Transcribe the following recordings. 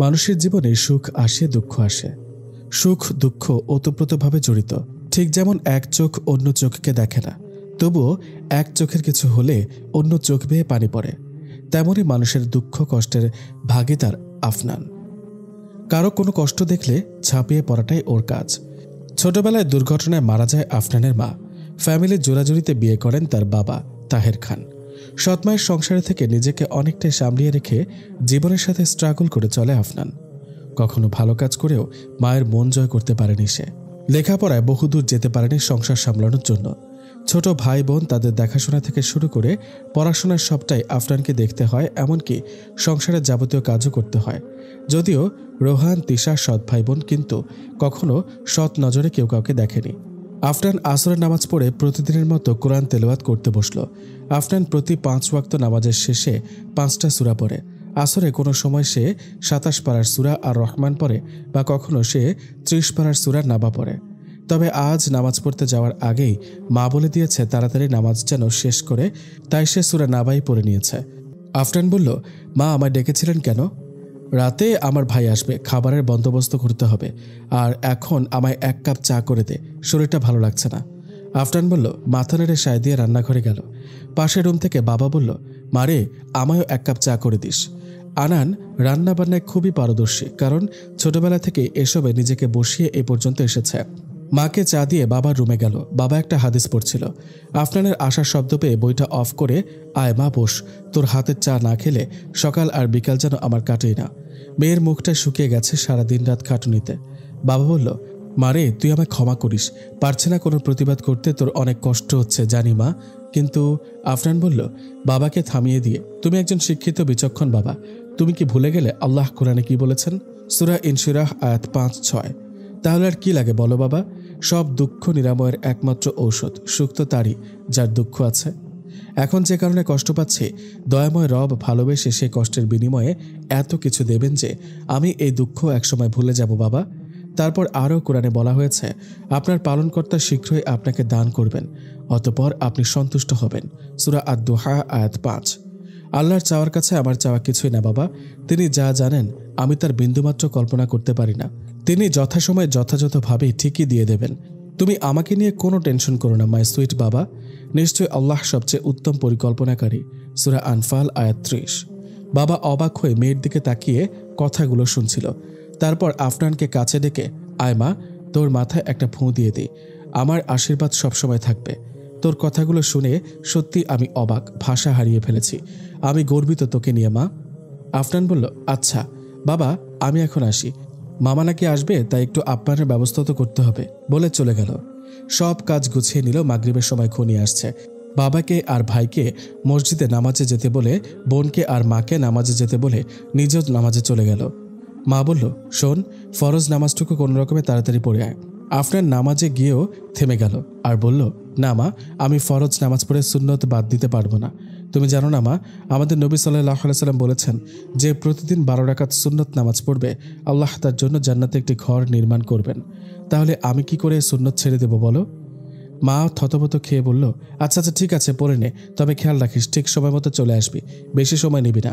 মানুষের জীবনে সুখ আসে, দুঃখ আসে। সুখ দুঃখ ওতপ্রোতভাবে জড়িত। ঠিক যেমন এক চোখ অন্য চোখকে দেখে না, তবুও এক চোখের কিছু হলে অন্য চোখ বেয়ে পানি পড়ে। তেমনই মানুষের দুঃখ কষ্টের ভাগিদার আফনান। কারো কোনো কষ্ট দেখলে ঝাঁপিয়ে পড়াটাই ওর কাজ। ছোটবেলায় দুর্ঘটনায় মারা যায় আফনানের মা। ফ্যামিলির জোরাজুরিতে বিয়ে করেন তার বাবা তাহের খান। সৎমায়ের সংসারে থেকে নিজেকে অনেকটাই সামলিয়ে রেখে জীবনের সাথে স্ট্রাগল করে চলে আফনান। কখনো ভালো কাজ করেও মায়ের মন জয় করতে পারেনি সে। লেখাপড়ায় বহুদূর যেতে পারেনি সংসার সামলানোর জন্য। ছোট ভাই বোন তাদের দেখাশোনা থেকে শুরু করে পড়াশোনার সবটাই আফনানকে দেখতে হয়, এমনকি সংসারের যাবতীয় কাজও করতে হয়। যদিও রোহান তিশা সৎ ভাই বোন, কিন্তু কখনো সৎ নজরে কেউ কাউকে দেখেনি। আফনান আসরের নামাজ পড়ে প্রতিদিনের মতো কোরআন তেলাওয়াত করতে বসল। আফনান প্রতি 5 ওয়াক্ত নামাজের শেষে 5টা সূরা পড়ে। আসরে কোনো সময় সে 27 পারার সূরা আর রহমান পড়ে, বা কখনো সে 30 পারার সূরা নাবা পড়ে। তবে আজ নামাজ পড়তে যাওয়ার আগেই মা বলে দিয়েছে তাড়াতাড়ি নামাজ যেন শেষ করে, তাই সে সূরা নাবাই পড়ে নিয়েছে। আফনান বলল, মা আমায় ডেকেছিলেন কেন? রাতে আমার ভাই আসবে, খাবারের বন্দোবস্ত করতে হবে, আর এখন আমায় 1 কাপ চা করে দে, শরীরটা ভালো লাগছে না। আফনান বলল, মাথা নেড়ে সায় দিয়ে রান্নাঘরে গেল। পাশের রুম থেকে বাবা বলল, মারে আমায়ও 1 কাপ চা করে দিস। আনান রান্না বান্নায় খুবই পারদর্শী, কারণ ছোটবেলা থেকে এসবে নিজেকে বসিয়ে এ পর্যন্ত এসেছে। মাকে চা দিয়ে বাবার রুমে গেল। বাবা একটা হাদিস পড়ছিল। আফনানের আসার শব্দ পেয়ে বইটা অফ করে, আয় মা বস, তোর হাতের চা না খেলে সকাল আর বিকাল যেন আমার কাটেই না। মেয়ের মুখটা শুকিয়ে গেছে সারাদিন রাত খাটুনিতে। বাবা বলল, মারে তুই আমায় ক্ষমা করিস, পারছে না কোনো প্রতিবাদ করতে, তোর অনেক কষ্ট হচ্ছে জানি মা, কিন্তু। আফনান বলল, বাবাকে থামিয়ে দিয়ে, তুমি একজন শিক্ষিত বিচক্ষণ বাবা, তুমি কি ভুলে গেলে আল্লাহ কোরআনে কি বলেছেন? সূরা ইনশিরাহ আয়াত 5-6। তাহলে আর কি লাগে বলো বাবা? সব দুঃখ নিরাময়ের একমাত্র ঔষধ সুখ তো তারই, যার দুঃখ আছে। এখন যে কারণে কষ্ট পাচ্ছি, দয়াময় রব ভালোবেসে সেই কষ্টের বিনিময়ে এত কিছু দেবেন যে আমি এই দুঃখ একসময় ভুলে যাব বাবা। তারপর আরও কোরআনে বলা হয়েছে, আপনার পালনকর্তা শীঘ্রই আপনাকে দান করবেন, অতঃপর আপনি সন্তুষ্ট হবেন। সূরা আদ-দুহা আয়াত 5। আল্লাহর চাওয়ার কাছে আমার চাওয়া কিছুই না বাবা। তিনি যা জানেন আমি তার বিন্দুমাত্র কল্পনা করতে পারি না। তিনি যথাসময়ে যথাযথভাবে ঠিকই দিয়ে দেবেন। তুমি আমাকে নিয়ে কোনো টেনশন করো না মাই সুইট বাবা। নিশ্চয় আল্লাহ সবচেয়ে উত্তম পরিকল্পনাকারী। সূরা আনফাল আয়াত 30। বাবা অবাক হয়ে মেয়ের দিকে তাকিয়ে কথাগুলো শুনছিল। তারপর আফনানকে কাছে ডেকে, আয় মা, তোর মাথায় একটা ফুঁ দিয়ে দিই, আমার আশীর্বাদ সবসময় থাকবে। তোর কথাগুলো শুনে সত্যি আমি অবাক, ভাষা হারিয়ে ফেলেছি। আমি গর্বিত তোকে নিয়ে মা। আফনান বলল, আচ্ছা বাবা, আমি এখন আসি। মামা নাকি আসবে, তাই একটু আপ্যায়নের ব্যবস্থা তো করতে হবে, বলে চলে গেল। সব কাজ গুছিয়ে নিল। মাগরিবের সময় ঘনিয়ে আসছে। বাবাকে আর ভাইকে মসজিদে নামাজে যেতে বলে, বোনকে আর মাকে নামাজে যেতে বলে নিজেও নামাজে চলে গেল। মা বলল, শোন, ফরজ নামাজটুকু কোনো রকমে তাড়াতাড়ি পড়ে আয়। আফনান নামাজে গিয়েও থেমে গেল আর বলল, না মা, আমি ফরজ নামাজ পড়ে সুন্নত বাদ দিতে পারবো না। তুমি জানো না মা, আমাদের নবী সাল্লাল্লাহু আলাইহি সাল্লাম বলেছেন যে প্রতিদিন 12 রাকাত সুন্নত নামাজ পড়বে আল্লাহ তার জন্য জান্নাতে একটি ঘর নির্মাণ করবেন। তাহলে আমি কি করে সুন্নত ছেড়ে দেব বলো? মা থতমত খেয়ে বলল, আচ্ছা আচ্ছা ঠিক আছে, পড়ে নে, তবে খেয়াল রাখিস ঠিক সময় মতো চলে আসবি, বেশি সময় নিবি না।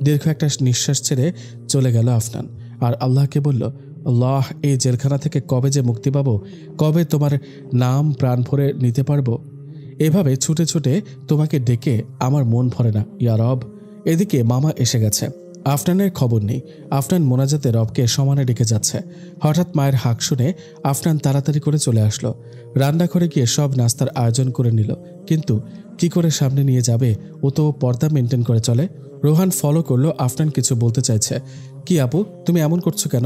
দীর্ঘ একটা নিঃশ্বাস ছেড়ে চলে গেল আফনান আর আল্লাহকে বলল, আল্লাহ, এই জেলখানা থেকে কবে যে মুক্তি পাবো, কবে তোমার নাম প্রাণ ভরে নিতে পারবো। এভাবে ছুটে ছুটে তোমাকে ডেকে আমার মন ভরে না ইয়া রব। এদিকে মামা এসে গেছে। আফনানের খবর নেই। আফনান মোনাজাতে রবকে সমানে ডেকে যাচ্ছে। হঠাৎ মায়ের হাঁক শুনে আফনান তাড়াতাড়ি করে চলে আসলো। রান্নাঘরে গিয়ে সব নাস্তার আয়োজন করে নিল, কিন্তু কি করে সামনে নিয়ে যাবে, ও তো পর্দা মেনটেন করে চলে। রোহান ফলো করলো। আফনান কিছু বলতে চাইছে। কি আপু, তুমি এমন করছো কেন?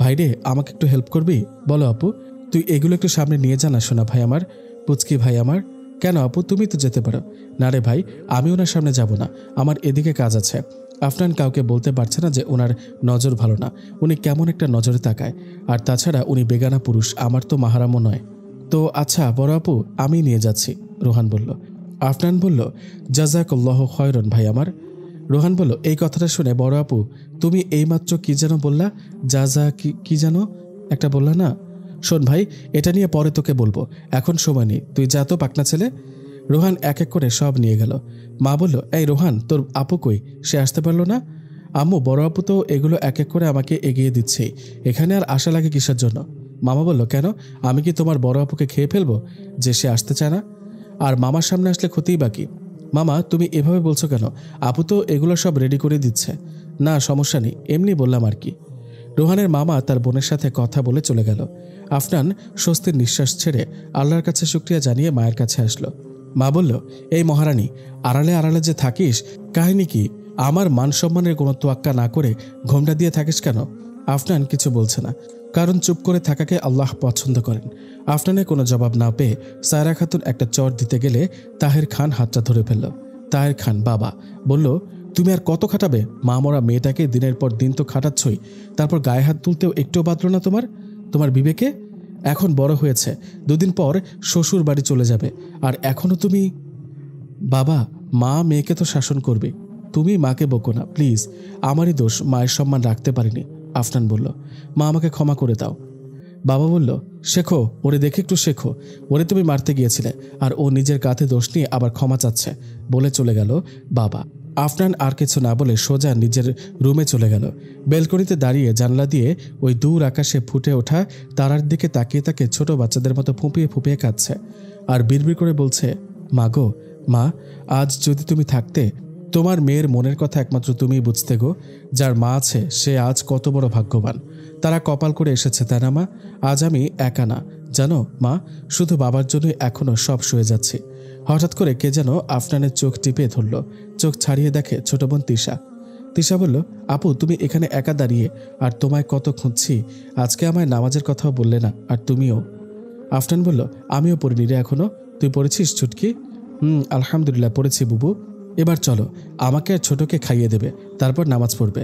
ভাইরে, আমাকে একটু হেল্প করবি? বলো আপু, তুই এগুলো একটু সামনে নিয়ে যা না শোনা ভাই আমার, পুচকি ভাই আমার। কেন আপু, তুমি তো যেতে পারো। না রে ভাই, আমি ওনার সামনে যাব না, আমার এদিকে কাজ আছে। আফনান কাউকে বলতে পারছে না যে ওনার নজর ভালো না, উনি কেমন একটা নজরে তাকায়, আর তাছাড়া উনি বেগানা পুরুষ, আমার তো মাহারামও নয়। তো আচ্ছা বড় আপু, আমি নিয়ে যাচ্ছি, রোহান বলল। আফনান বলল, জাযাকাল্লাহু খায়রান ভাই আমার। রোহান বলল, এই কথাটা শুনে বড় আপু, তুমি এইমাত্র কি যেন বললা? যা কি যেন একটা বললা না? শোন ভাই, এটা নিয়ে পরে তোকে বলবো, এখন সময় নেই, তুই যা তো পাকনা ছেলে। রোহান এক এক করে সব নিয়ে গেল। মা বলল, এই রোহান, তোর আপু কই, সে আসতে পারলো না? আম্মু, বড় আপু তো এগুলো এক এক করে আমাকে এগিয়ে দিচ্ছে, এখানে আর আশা লাগে কিসের জন্য? মামা বলল, কেন, আমি কি তোমার বড় আপুকে খেয়ে ফেলবো যে সে আসতে চায় না? আর মামার সামনে আসলে ক্ষতিই বাকি। মামা, তুমি এভাবে বলছো কেন? আপু তো এগুলো সব রেডি করে দিচ্ছে। না, সমস্যা নেই, এমনি বললাম আর কি। রোহানের মামা তার বোনের সাথে কথা বলে চলে গেল। আফনান স্বস্তির নিঃশ্বাস ছেড়ে আল্লাহর কাছে শুকরিয়া জানিয়ে মায়ের কাছে আসলো। মা বলল, এই মহারানী, আড়ালে আড়ালে যে থাকিস, কাহিনী কি? আমার মান সম্মানের কোনো তোয়াক্কা না করে ঘোমটা দিয়ে থাকিস কেন? আফনান কিছু বলছে না, কারণ চুপ করে থাকাকে আল্লাহ পছন্দ করেন। আফনানের কোনো জবাব না পেয়ে সায়রা খাতুন একটা চর দিতে গেলে তাহের খান হাতটা ধরে ফেলল। তাহের খান বাবা বলল, তুমি আর কত খাটাবে? মা মরা মেয়েটাকে দিনের পর দিন তো খাটাচ্ছই, তারপর গায়ে হাত তুলতেও একটুও বাঁধল না তোমার বিবেকে? এখন বড় হয়েছে, দুদিন পর শ্বশুর বাড়ি চলে যাবে, আর এখনো তুমি? বাবা, মা মেয়েকে তো শাসন করবে, তুমি মাকে বকো না প্লিজ। আমারই দোষ, মায়ের সম্মান রাখতে পারিনি। আফনান বলল, মা আমাকে ক্ষমা করে দাও। বাবা বলল, শেখো, ওরে দেখে একটু শেখো। ওরে তুমি মারতে গিয়েছিলে, আর ও নিজের কাঁধে দোষ নিয়ে আবার ক্ষমা চাচ্ছে, বলে চলে গেল বাবা। আফনান আর কিছু না বলে সোজা নিজের রুমে চলে গেল। বেলকনিতে দাঁড়িয়ে জানলা দিয়ে ওই দূর আকাশে ফুটে ওঠা তারার দিকে তাকিয়ে তাকে ছোট বাচ্চাদের মতো ফুঁপিয়ে ফুঁপিয়ে কাঁদছে, আর বিড়বিড় করে বলছে, মা গো, মা, আজ যদি তুমি থাকতে, তোমার মেয়ের মনের কথা একমাত্র তুমিই বুঝতে গো। যার মা আছে সে আজ কত বড় ভাগ্যবান। তারা কপাল করে এসেছে, তাই না মা? আজ আমি একা না, জানো মা, শুধু বাবার জন্যই এখনো সব সয়ে যাচ্ছি। হঠাৎ করে কে যেন আফনানের চোখ টিপে ধরল। চোখ ছাড়িয়ে দেখে ছোট বোন তিশা। তিশা বলল, আপু, তুমি এখানে একা দাঁড়িয়ে, আর তোমায় কত খুঁজছি। আজকে আমায় নামাজের কথাও বললে না, আর তুমিও। আফনান বলল, আমিও পড়িনি রে এখনো। তুই পড়েছিস ছুটকি? আলহামদুলিল্লাহ পড়েছি বুবু। এবার চলো, আমাকে আর ছোটকে খাইয়ে দেবে, তারপর নামাজ পড়বে।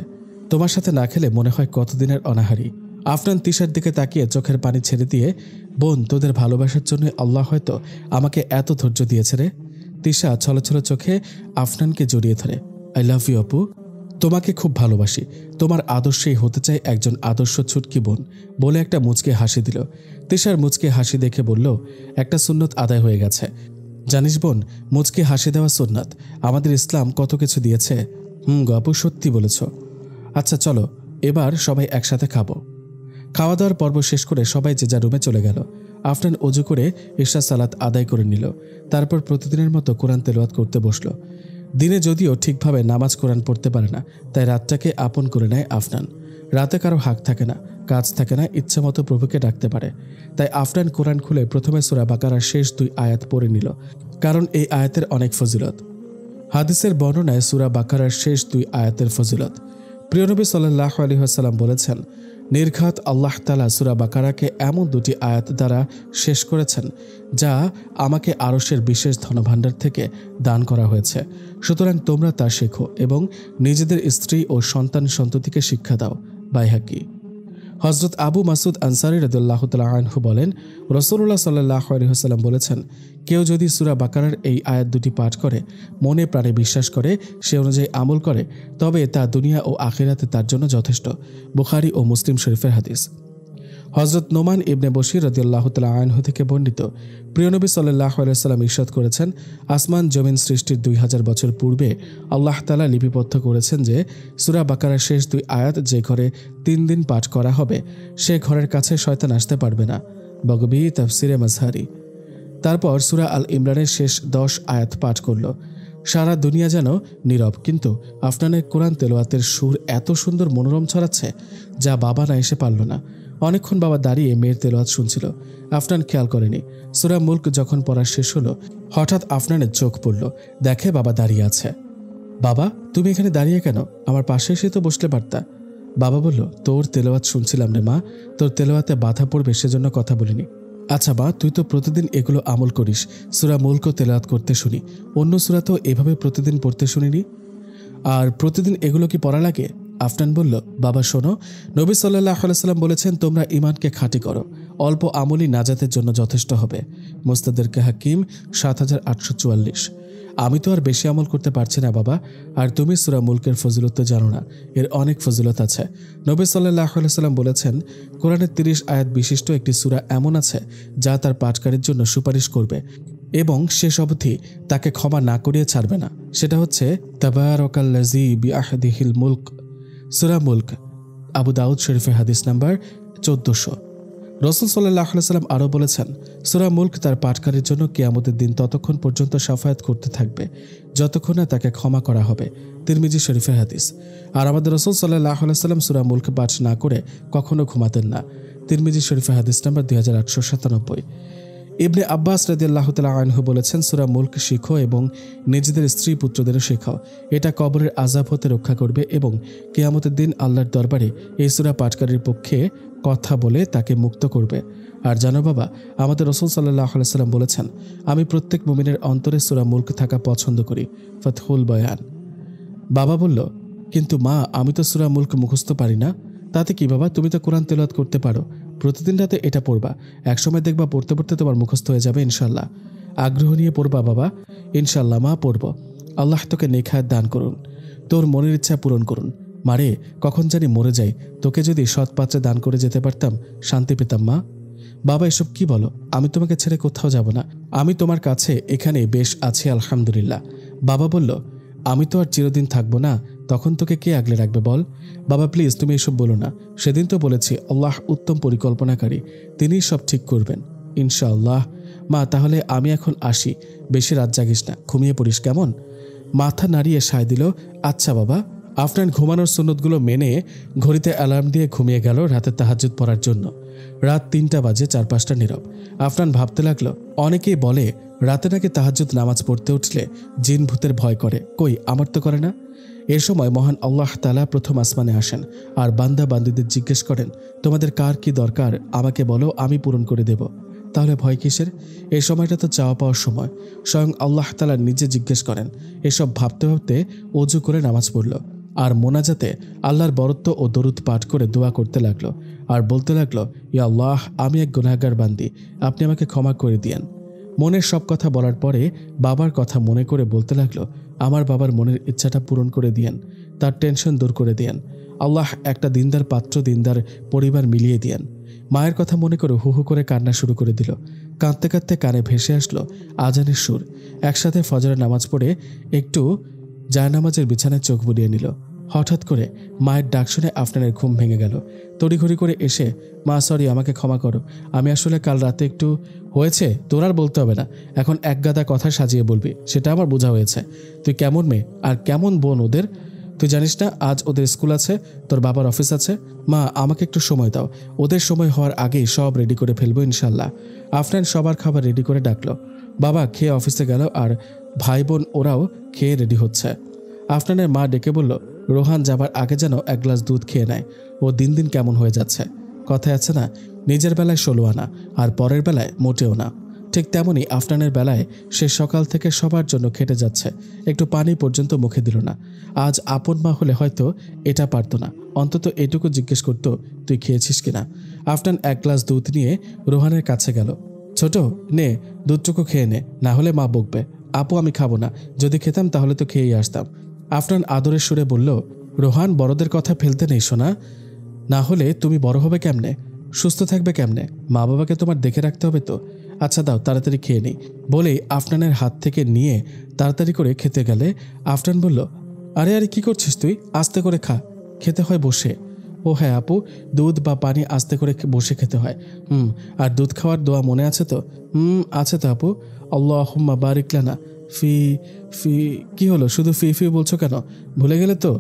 তোমার সাথে না খেলে মনে হয় কতদিনের অনাহারি। আফনান তিশার দিকে তাকিয়ে চোখের পানি ছেড়ে দিয়ে, বোন, তোদের ভালোবাসার জন্য আল্লাহ হয়তো আমাকে এত ধৈর্য দিয়েছে রে। তিশা ছলছল চোখে আফনানকে জড়িয়ে ধরে, আই লাভ ইউ আপু, তোমাকে খুব ভালোবাসি, তোমার আদর্শেই হতে চাই একজন আদর্শ ছুটকি বোন, বলে একটা মুচকে হাসি দিল। তিশার মুচকে হাসি দেখে বলল, একটা সুন্নত আদায় হয়ে গেছে। জানিস বোন, মুচকে হাসি দেওয়া সুন্নাত, আমাদের ইসলাম কত কিছু দিয়েছে। গো আপু, সত্যি বলেছ। আচ্ছা চলো, এবার সবাই একসাথে খাবো। খাওয়া দাওয়ার পর্ব শেষ করে সবাই যে যার রুমে চলে গেল। আফনান অজু করে ইশা সালাত আদায় করে নিল, তারপর প্রতিদিনের মতো কোরআন তেলাওয়াত করতে বসল। দিনে যদিও ঠিকভাবে নামাজ কোরআন পড়তে পারে না, তাই রাতটাকে আপন করে নেয় আফনান। রাতে কারো হাক থাকে না, কাজ থাকে না, ইচ্ছা মতো প্রভুকে ডাকতে পারে। তাই আফনান কোরআন খুলে প্রথমে সূরা বাকারার শেষ 2 আয়াত পড়ে নিল, কারণ এই আয়াতের অনেক ফজিলত। হাদিসের বর্ণনায় সূরা বাকারার শেষ 2 আয়াতের ফজিলত। প্রিয় নবী সাল্লাল্লাহু আলাইহি ওয়াসাল্লাম বলেছেন, নির্ঘাত আল্লাহ তাআলা সূরা বাকারাকে এমন 2টি আয়াত দ্বারা শেষ করেছেন যা আমাকে আরশের বিশেষ ধনভাণ্ডার থেকে দান করা হয়েছে। সুতরাং তোমরা তা শেখো এবং নিজেদের স্ত্রী ও সন্তান সন্ততিকে শিক্ষা দাও। বাইহাকি। হযরত আবু মাসুদ আনসারী রাদিয়াল্লাহু তাআলা আনহু বলেন, রাসূলুল্লাহ সাল্লাল্লাহু আলাইহি ওয়াসাল্লাম বলেছেন, কেউ যদি সূরা বাকারার এই আয়াত 2টি পাঠ করে, মনে প্রাণে বিশ্বাস করে, সে অনুযায়ী আমল করে, তবে তা দুনিয়া ও আখিরাতে তার জন্য যথেষ্ট। বুখারী ও মুসলিম শরীফের হাদিস। হযরত নোমান ইবনে বশির রাদিয়াল্লাহু তাআলা আনহু থেকে বর্ণিত, প্রিয় নবী সাল্লাল্লাহু আলাইহি ওয়াসাল্লাম ইরশাদ করেছেন, আসমান জমিন সৃষ্টির 2000 বছর পূর্বে আল্লাহ তাআলা লিপিবদ্ধ করেছেন যে সূরা বাকারার শেষ 2 আয়াত যে ঘরে 3 দিন পাঠ করা হবে, সে ঘরের কাছে শয়তান আসতে পারবে না। বগবী তাফসিরে মাজহারি। তারপর সূরা আল ইমরানের শেষ 10 আয়াত পাঠ করল। সারা দুনিয়া যেন নীরব, কিন্তু আফনানের কোরআন তেলাওয়াতের সুর এত সুন্দর মনোরম ছড়াচ্ছে যা বাবা না এসে পারল না। অনেকক্ষণ বাবা দাঁড়িয়ে মেয়ের তেলাওয়াত শুনছিল। আফনান খেয়াল করেনি। সূরা মুলক যখন পড়া শেষ হলো, হঠাৎ আফনানের চোখ পড়ল, দেখে বাবা দাঁড়িয়ে আছে। বাবা, তুমি এখানে দাঁড়িয়ে কেন? আমার পাশে এসে তো বসলে পারতা। বাবা বলল, তোর তেলাওয়াত শুনছিলাম রে মা, তোর তেলাওয়াতে বাধা পড়বে সেজন্য কথা বলিনি। আচ্ছা মা, তুই তো প্রতিদিন এগুলো আমল করিস, সূরা মুলক তেলাওয়াত করতে শুনি, অন্য সূরা তো এভাবে প্রতিদিন পড়তে শুনিনি। আর প্রতিদিন এগুলো কি পড়া লাগে? আফনান বলল, বাবা শোনো, নবী সাল্লাল্লাহু আলাইহি ওয়াসাল্লাম বলেছেন, তোমরা ঈমানকে খাঁটি করো, অল্প আমলই নাজাতের জন্য যথেষ্ট হবে। মুস্তাদরিক হাকিম 7844। আমি তো আর বেশি আমল করতে পারছি না বাবা, আর তুমি সূরা মুলকের ফজিলত তো জানো না, এর অনেক ফজিলত আছে। নবী সাল্লাল্লাহু আলাইহি ওয়াসাল্লাম বলেছেন, কোরআনের 30 আয়াত বিশিষ্ট একটি সূরা এমন আছে যা তার পাঠকারীর জন্য সুপারিশ করবে এবং শেষ অবধি তাকে ক্ষমা না করিয়ে ছাড়বে না। সেটা হচ্ছে তাবারাকাল্লাযী বিআহদিহিল মুলক। সূরা মুলক, আবু দাউদ শরীফের হাদিস নাম্বার 1400। রাসূল সাল্লাল্লাহু আলাইহি ওয়াসাল্লাম আরও বলেছেন, সূরা মুলক তার পাঠকারীর জন্য কিয়ামতের দিন ততক্ষণ পর্যন্ত শাফায়াত করতে থাকবে যতক্ষণ না তাকে ক্ষমা করা হবে। তিরমিজি শরীফের হাদিস। আর আমাদের রাসূল সাল্লাল্লাহু আলাইহি ওয়াসাল্লাম সূরা মুলক পাঠ না করে কখনো ঘুমাতেন না। তিরমিজি শরীফের হাদিস নাম্বার 2897। ইবনে আব্বাস রাদিয়াল্লাহু তাআলা আনহু বলেছেন, সূরা মুলক শিখো এবং নিজেদের স্ত্রী পুত্রদেরও শেখাও। এটা কবরের আযাব হতে রক্ষা করবে এবং কিয়ামতের দিন আল্লাহর দরবারে এই সূরা পাঠকারীর পক্ষে কথা বলে তাকে মুক্ত করবে। আর জানো বাবা, আমাদের রাসূল সাল্লাল্লাহু আলাইহি ওয়াসাল্লাম বলেছেন, আমি প্রত্যেক মুমিনের অন্তরে সূরা মুলক থাকা পছন্দ করি। ফাতহুল বয়ান। বাবা বলল, কিন্তু মা, আমি তো সূরা মুলক মুখস্থ পারি না। তাতে কি বাবা, তুমি তো কোরআন তেলাওয়াত করতে পারো, প্রতিদিন রাতে এটা পড়বা, একসময় দেখবা পড়তে পড়তে তোমার মুখস্থ হয়ে যাবে ইনশাল্লাহ। আগ্রহ নিয়ে পড়বা বাবা। ইনশাল্লাহ মা, পড়ব। আল্লাহ তোকে নেক হায়াত দান করুন, তোর মনের ইচ্ছা পূরণ করুন। মারে, কখন জানি মরে যাই, তোকে যদি সৎ পাত্রে দান করে যেতে পারতাম, শান্তি পেতাম মা। বাবা, এসব কি বলো? আমি তোমাকে ছেড়ে কোথাও যাব না, আমি তোমার কাছে এখানে বেশ আছি আলহামদুলিল্লাহ। বাবা বলল, আমি তো আর চিরদিন থাকবো না, তখন তোকে কে আগলে রাখবে বল? বাবা প্লিজ, তুমি এসব বলো না। সেদিন তো বলেছি আল্লাহ উত্তম পরিকল্পনাকারী, তিনিই সব ঠিক করবেন ইনশাআল্লাহ। মা, তাহলে আমি এখন আসি, বেশি রাত জাগিস না, ঘুমিয়ে পড়িস কেমন? মাথা নাড়িয়ে সায় দিল, আচ্ছা বাবা। আফনান ঘুমানোর সুন্নতগুলো মেনে ঘড়িতে অ্যালার্ম দিয়ে ঘুমিয়ে গেল রাতে তাহাজ্জুদ পড়ার জন্য। রাত 3টা বাজে, চারপাশটা নীরব। আফনান ভাবতে লাগলো, অনেকেই বলে রাতে নাকি তাহাজ্জুদ নামাজ পড়তে উঠলে জিন ভূতের ভয় করে, কই আমার তো করে না। এর সময় মহান আল্লাহ তাআলা প্রথম আসমানে আসেন আর বান্দা বান্দীদের জিজ্ঞেস করেন, তোমাদের কার কি দরকার আমাকে বলো, আমি পূরণ করে দেব। তাহলে ভয় কিসের? এই সময়টা তো চাওয়া পাওয়ার সময়। স্বয়ং আল্লাহ তাআলা নিজে জিজ্ঞেস করেন। এসব ভাবতে ভাবতে ওযু করে নামাজ পড়ল আর মোনাজাতে আল্লাহর বরত্ব ও দরুদ পাঠ করে দোয়া করতে লাগলো আর বলতে লাগলো, ইয়া আল্লাহ, আমি এক গুনাহগার বান্দী, আপনি আমাকে ক্ষমা করে দিয়েন। মনের সব কথা বলার পরে বাবার কথা মনে করে বলতে লাগলো, আমার বাবার মনের ইচ্ছাটা পূরণ করে দিয়েন, তার টেনশন দূর করে দিয়েন। আল্লাহ একটা দিনদার পাত্র, দিনদার পরিবার মিলিয়ে দিয়েন। মায়ের কথা মনে করে হু হু করে কান্না শুরু করে দিল। কাঁদতে কাঁদতে কানে ভেসে আসলো আজানের সুর। একসাথে ফজরের নামাজ পড়ে একটু জায়নামাজের বিছানায় চোখ বুলিয়ে নিল। হঠাৎ করে মায়ের ডাক শুনে আফনানের ঘুম ভেঙে গেল। তড়িঘড়ি করে এসে, মা সরি, আমাকে ক্ষমা করো, আমি আসলে কাল রাতে একটু হয়েছে, তোর আর বলতে হবে না, এখন এক গাদা কথা সাজিয়ে বলবি, সেটা আমার বোঝা হয়েছে। তুই কেমন মেয়ে আর কেমন বোন ওদের, তুই জানিস না আজ ওদের স্কুল আছে, তোর বাবার অফিস আছে। মা, আমাকে একটু সময় দাও, ওদের সময় হওয়ার আগেই সব রেডি করে ফেলবো ইনশাল্লাহ। আফনান সবার খাবার রেডি করে ডাকলো। বাবা খেয়ে অফিসে গেল আর ভাই বোন ওরাও খেয়ে রেডি হচ্ছে। আফনানের মা ডেকে বলল, রোহান যাবার আগে যেন এক গ্লাস দুধ খেয়ে নেয়, ও দিন দিন কেমন হয়ে যাচ্ছে। কথায় আছে না, নিজের বেলায় 16 আনা আর পরের বেলায় মোটেও না। ঠিক তেমনই আফনানের বেলায় সে সকাল থেকে সবার জন্য খেটে যাচ্ছে, একটু পানি পর্যন্ত মুখে দিল না। আজ আপন মা হলে হয়তো এটা পারতো না, অন্তত এটুকু জিজ্ঞেস করতো, তুই খেয়েছিস কিনা। আফনান এক গ্লাস দুধ নিয়ে রোহানের কাছে গেল। ছোট, নে দুধটুকু খেয়ে নে, না হলে মা বকবে। আপু, আমি খাবো না, যদি খেতাম তাহলে তো খেয়েই আসতাম। আফনান আদরের সুরে বলল, রোহান, বড়দের কথা ফেলতে নেই শোনা, না হলে তুমি বড় হবে কেমনে, সুস্থ থাকবে কেমনে, মা বাবাকে তোমার দেখে রাখতে হবে তো। আচ্ছা দাও, তাড়াতাড়ি খেয়ে নেই। বলেই আফনানের হাত থেকে নিয়ে তাড়াতাড়ি করে খেতে গেলে আফনান বলল, আরে আরে কি করছিস তুই, আস্তে করে খা, খেতে হয় বসে। ও হ্যাঁ আপু, দুধ বা পানি আস্তে করে বসে খেতে হয়। আর দুধ খাওয়ার দোয়া মনে আছে তো? আছে তো আপু। আল্লাহুম্মা বারিক লানা ফি ফি কি হলো, শুধু ফি ফি বলছো কেন, ভুলে গেলে তো?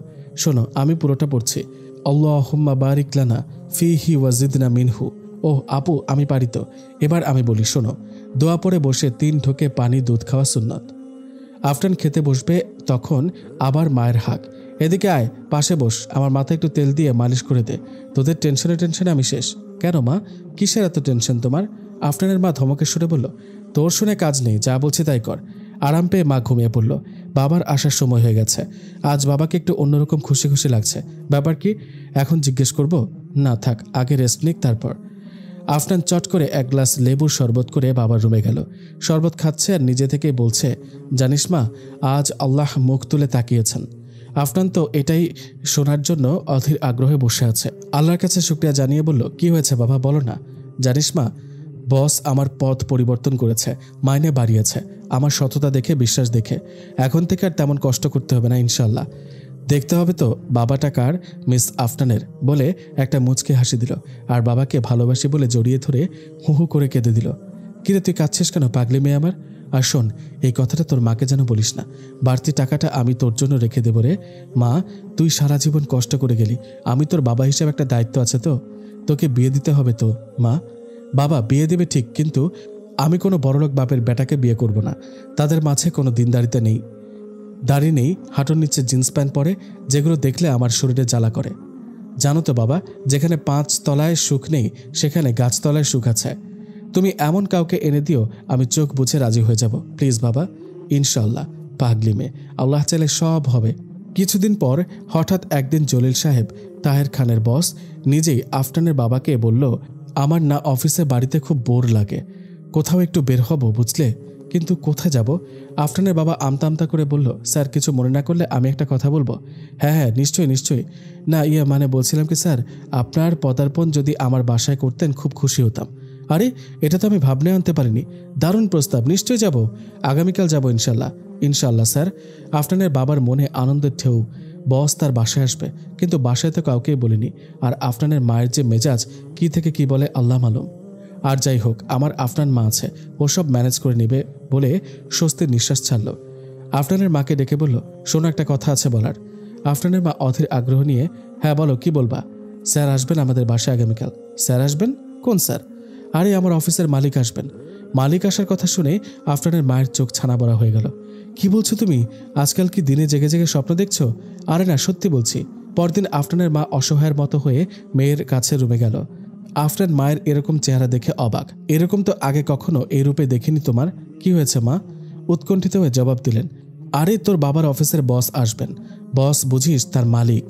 শোনো, আমি পুরোটা পড়ছি। আল্লাহুম্মা বারিক লানা ফিহি ওয়াজিদনা মিনহু। ওহ আপু, আমি পারি তো, এবার আমি বলি শোনো। দোয়া পড়ে বসে 3 ঢোকে পানি দুধ খাওয়া সুন্নত। আফটান খেতে বসবে তখন আবার মায়ের হাঁক, এদিকে আয়, পাশে বস, আমার মাথায় একটু তেল দিয়ে মালিশ করে দে, তোদের টেনশনে আমি শেষ। কেন মা, কিসের এত টেনশন তোমার? আফটানের মা ধমকের সুরে বলল, তোর শুনে কাজ নেই, যা বলছি তাই কর। আরাম পেয়ে মা ঘুমিয়ে পড়ল। বাবার আসার সময় হয়ে গেছে। আজ বাবাকে একটু অন্যরকম খুশি খুশি লাগছে। ব্যাপার কি এখন জিজ্ঞেস করব? না থাক, আগে রেস্ট নিক তারপর। আফনান চট করে এক গ্লাস লেবুর শরবত করে বাবার রুমে গেল। শরবত খাচ্ছে আর নিজে থেকেই বলছে, জানিস মা, আজ আল্লাহ মুখ তুলে তাকিয়েছেন। আফনান তো এটাই শোনার জন্য অধীর আগ্রহে বসে আছে। আল্লাহর কাছে শুকরিয়া জানিয়ে বলল, কি হয়েছে বাবা, বলো না। জানিস মা, বস আমার পথ পরিবর্তন করেছে, মাইনে বাড়িয়েছে, আমার সততা দেখে, বিশ্বাস দেখে। এখন থেকে আর তেমন কষ্ট করতে হবে না ইনশাল্লাহ। দেখতে হবে তো বাবাটা কার, মিস আফনানের বলে একটা মুচকে হাসি দিল আর বাবাকে ভালোবাসি বলে জড়িয়ে ধরে হু হু করে কেঁদে দিল। কিরে তুই কাঁদছিস কেন পাগলি মেয়ে আমার? আর শোন, এই কথাটা তোর মাকে যেন বলিস না। বাড়তি টাকাটা আমি তোর জন্য রেখে দেবো রে। মা, তুই সারা জীবন কষ্ট করে গেলি, আমি তোর বাবা হিসেবে একটা দায়িত্ব আছে তো, তোকে বিয়ে দিতে হবে তো। মা, বাবা বিয়ে দেবে ঠিক, কিন্তু আমি কোনো বড়লোক বাপের বেটাকে বিয়ে করব না। তাদের মাঝে কোনো দিনদারিতা নেই, দাড়ি নেই, হাঁটুর নিচে জিন্স প্যান্ট পরে, যেগুলো দেখলে আমার শরীরে জ্বালা করে। জানো তো বাবা, যেখানে 5 তলায় সুখ নেই সেখানে গাছতলায় সুখ আছে। তুমি এমন কাউকে এনে দিও, আমি চোখ বুঝে রাজি হয়ে যাব প্লিজ বাবা। ইনশাল্লাহ পাগলি মেয়ে, আল্লাহ চাইলে সব হবে। কিছুদিন পর হঠাৎ একদিন জলিল সাহেব, তাহের খানের বস, নিজেই আফটানের বাবাকে বলল, আমার না অফিসে বাড়িতে খুব বোর লাগে, কোথাও একটু বের হব বুঝলে, কিন্তু কোথায় যাব? আফটানের বাবা আমতা আমতা করে বলল, স্যার কিছু মনে না করলে আমি একটা কথা বলবো? হ্যাঁ হ্যাঁ নিশ্চয়ই নিশ্চয়ই। না মানে বলছিলাম কি স্যার, আপনার পদার্পণ যদি আমার বাসায় করতেন খুব খুশি হতাম। আরে এটা তো আমি ভাবনে আনতে পারিনি, দারুণ প্রস্তাব, নিশ্চয়ই যাব, আগামীকাল যাব ইনশাল্লাহ। ইনশাল্লাহ স্যার। আফটানের বাবার মনে আনন্দের ঢেউ। বস তার বাসায় আসবে, কিন্তু বাসায় তো কাউকেই বলিনি। আর আফটানের মায়ের যে মেজাজ, কি থেকে কি বলে আল্লাহ মালুম। আর যাই হোক, আমার আফনান মা আছে, ও সব ম্যানেজ করে নেবে বলে স্বস্তির নিঃশ্বাস ছাড়ল। আফনানের মাকে ডেকে বলল, শোনো একটা কথা আছে বলার। আফনানের মা অধীর আগ্রহ নিয়ে, হ্যাঁ বলো, কি বলবা? স্যার আসবেন আমাদের বাসায় আগামীকাল। স্যার আসবেন? কোন স্যার? আরে আমার অফিসের মালিক আসবেন। মালিক আসার কথা শুনে আফনানের মায়ের চোখ ছানা বড়া হয়ে গেল। কি বলছো তুমি? আজকাল কি দিনে জেগে জেগে স্বপ্ন দেখছো? আরে না, সত্যি বলছি। পরদিন আফনানের মা অসহায়ের মতো হয়ে মেয়ের কাছে রুমে গেল। আফটার মায়ের এরকম চেহারা দেখে অবাক। এরকম তো আগে কখনো এই রূপে দেখিনি তোমার। কি হয়েছে মা? উৎকণ্ঠিত হয়ে জবাব দিলেন, আরে তোর বাবার অফিসের বস আসবেন। বস বুঝিস, তার মালিক।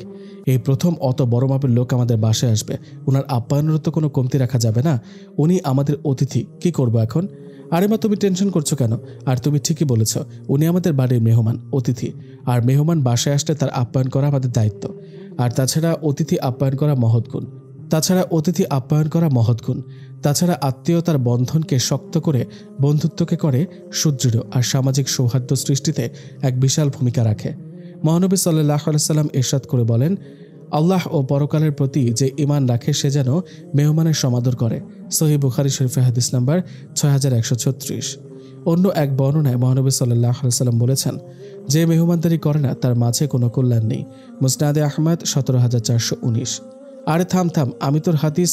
এই প্রথম অত বড় মাপের লোক আমাদের বাসায় আসবে, ওনার আপ্যায়নেরও তো কোনো কমতি রাখা যাবে না। উনি আমাদের অতিথি, কি করব এখন? আরে মা তুমি টেনশন করছো কেন? আর তুমি ঠিকই বলেছ, উনি আমাদের বাড়ির মেহমান, অতিথি। আর মেহমান বাসায় আসলে তার আপ্যায়ন করা আমাদের দায়িত্ব। আর তাছাড়া অতিথি আপ্যায়ন করা মহৎ গুণ। তাছাড়া আত্মীয়তার বন্ধনকে শক্ত করে, বন্ধুত্বকে করে সুদৃঢ়, আর সামাজিক সৌহার্দ্য সৃষ্টিতে এক বিশাল ভূমিকা রাখে। মহানবী সাল্লাল্লাহু আলাইহি সাল্লাম ইরশাদ করে বলেন, আল্লাহ ও পরকালের প্রতি যে ঈমান রাখে সে যেন মেহমানের সমাদর করে। সহিহ বুখারী শরীফে হাদিস নাম্বার 6136। অন্য এক বর্ণনায় মহানবী সাল্লাল্লাহু আলাইহি সাল্লাম বলেছেন, যে মেহমানদারি করে না তার মাঝে কোনো কল্যাণ নেই। মুসনাদে আহমদ 17419। আরে থাম, আমি তোর হাদিস।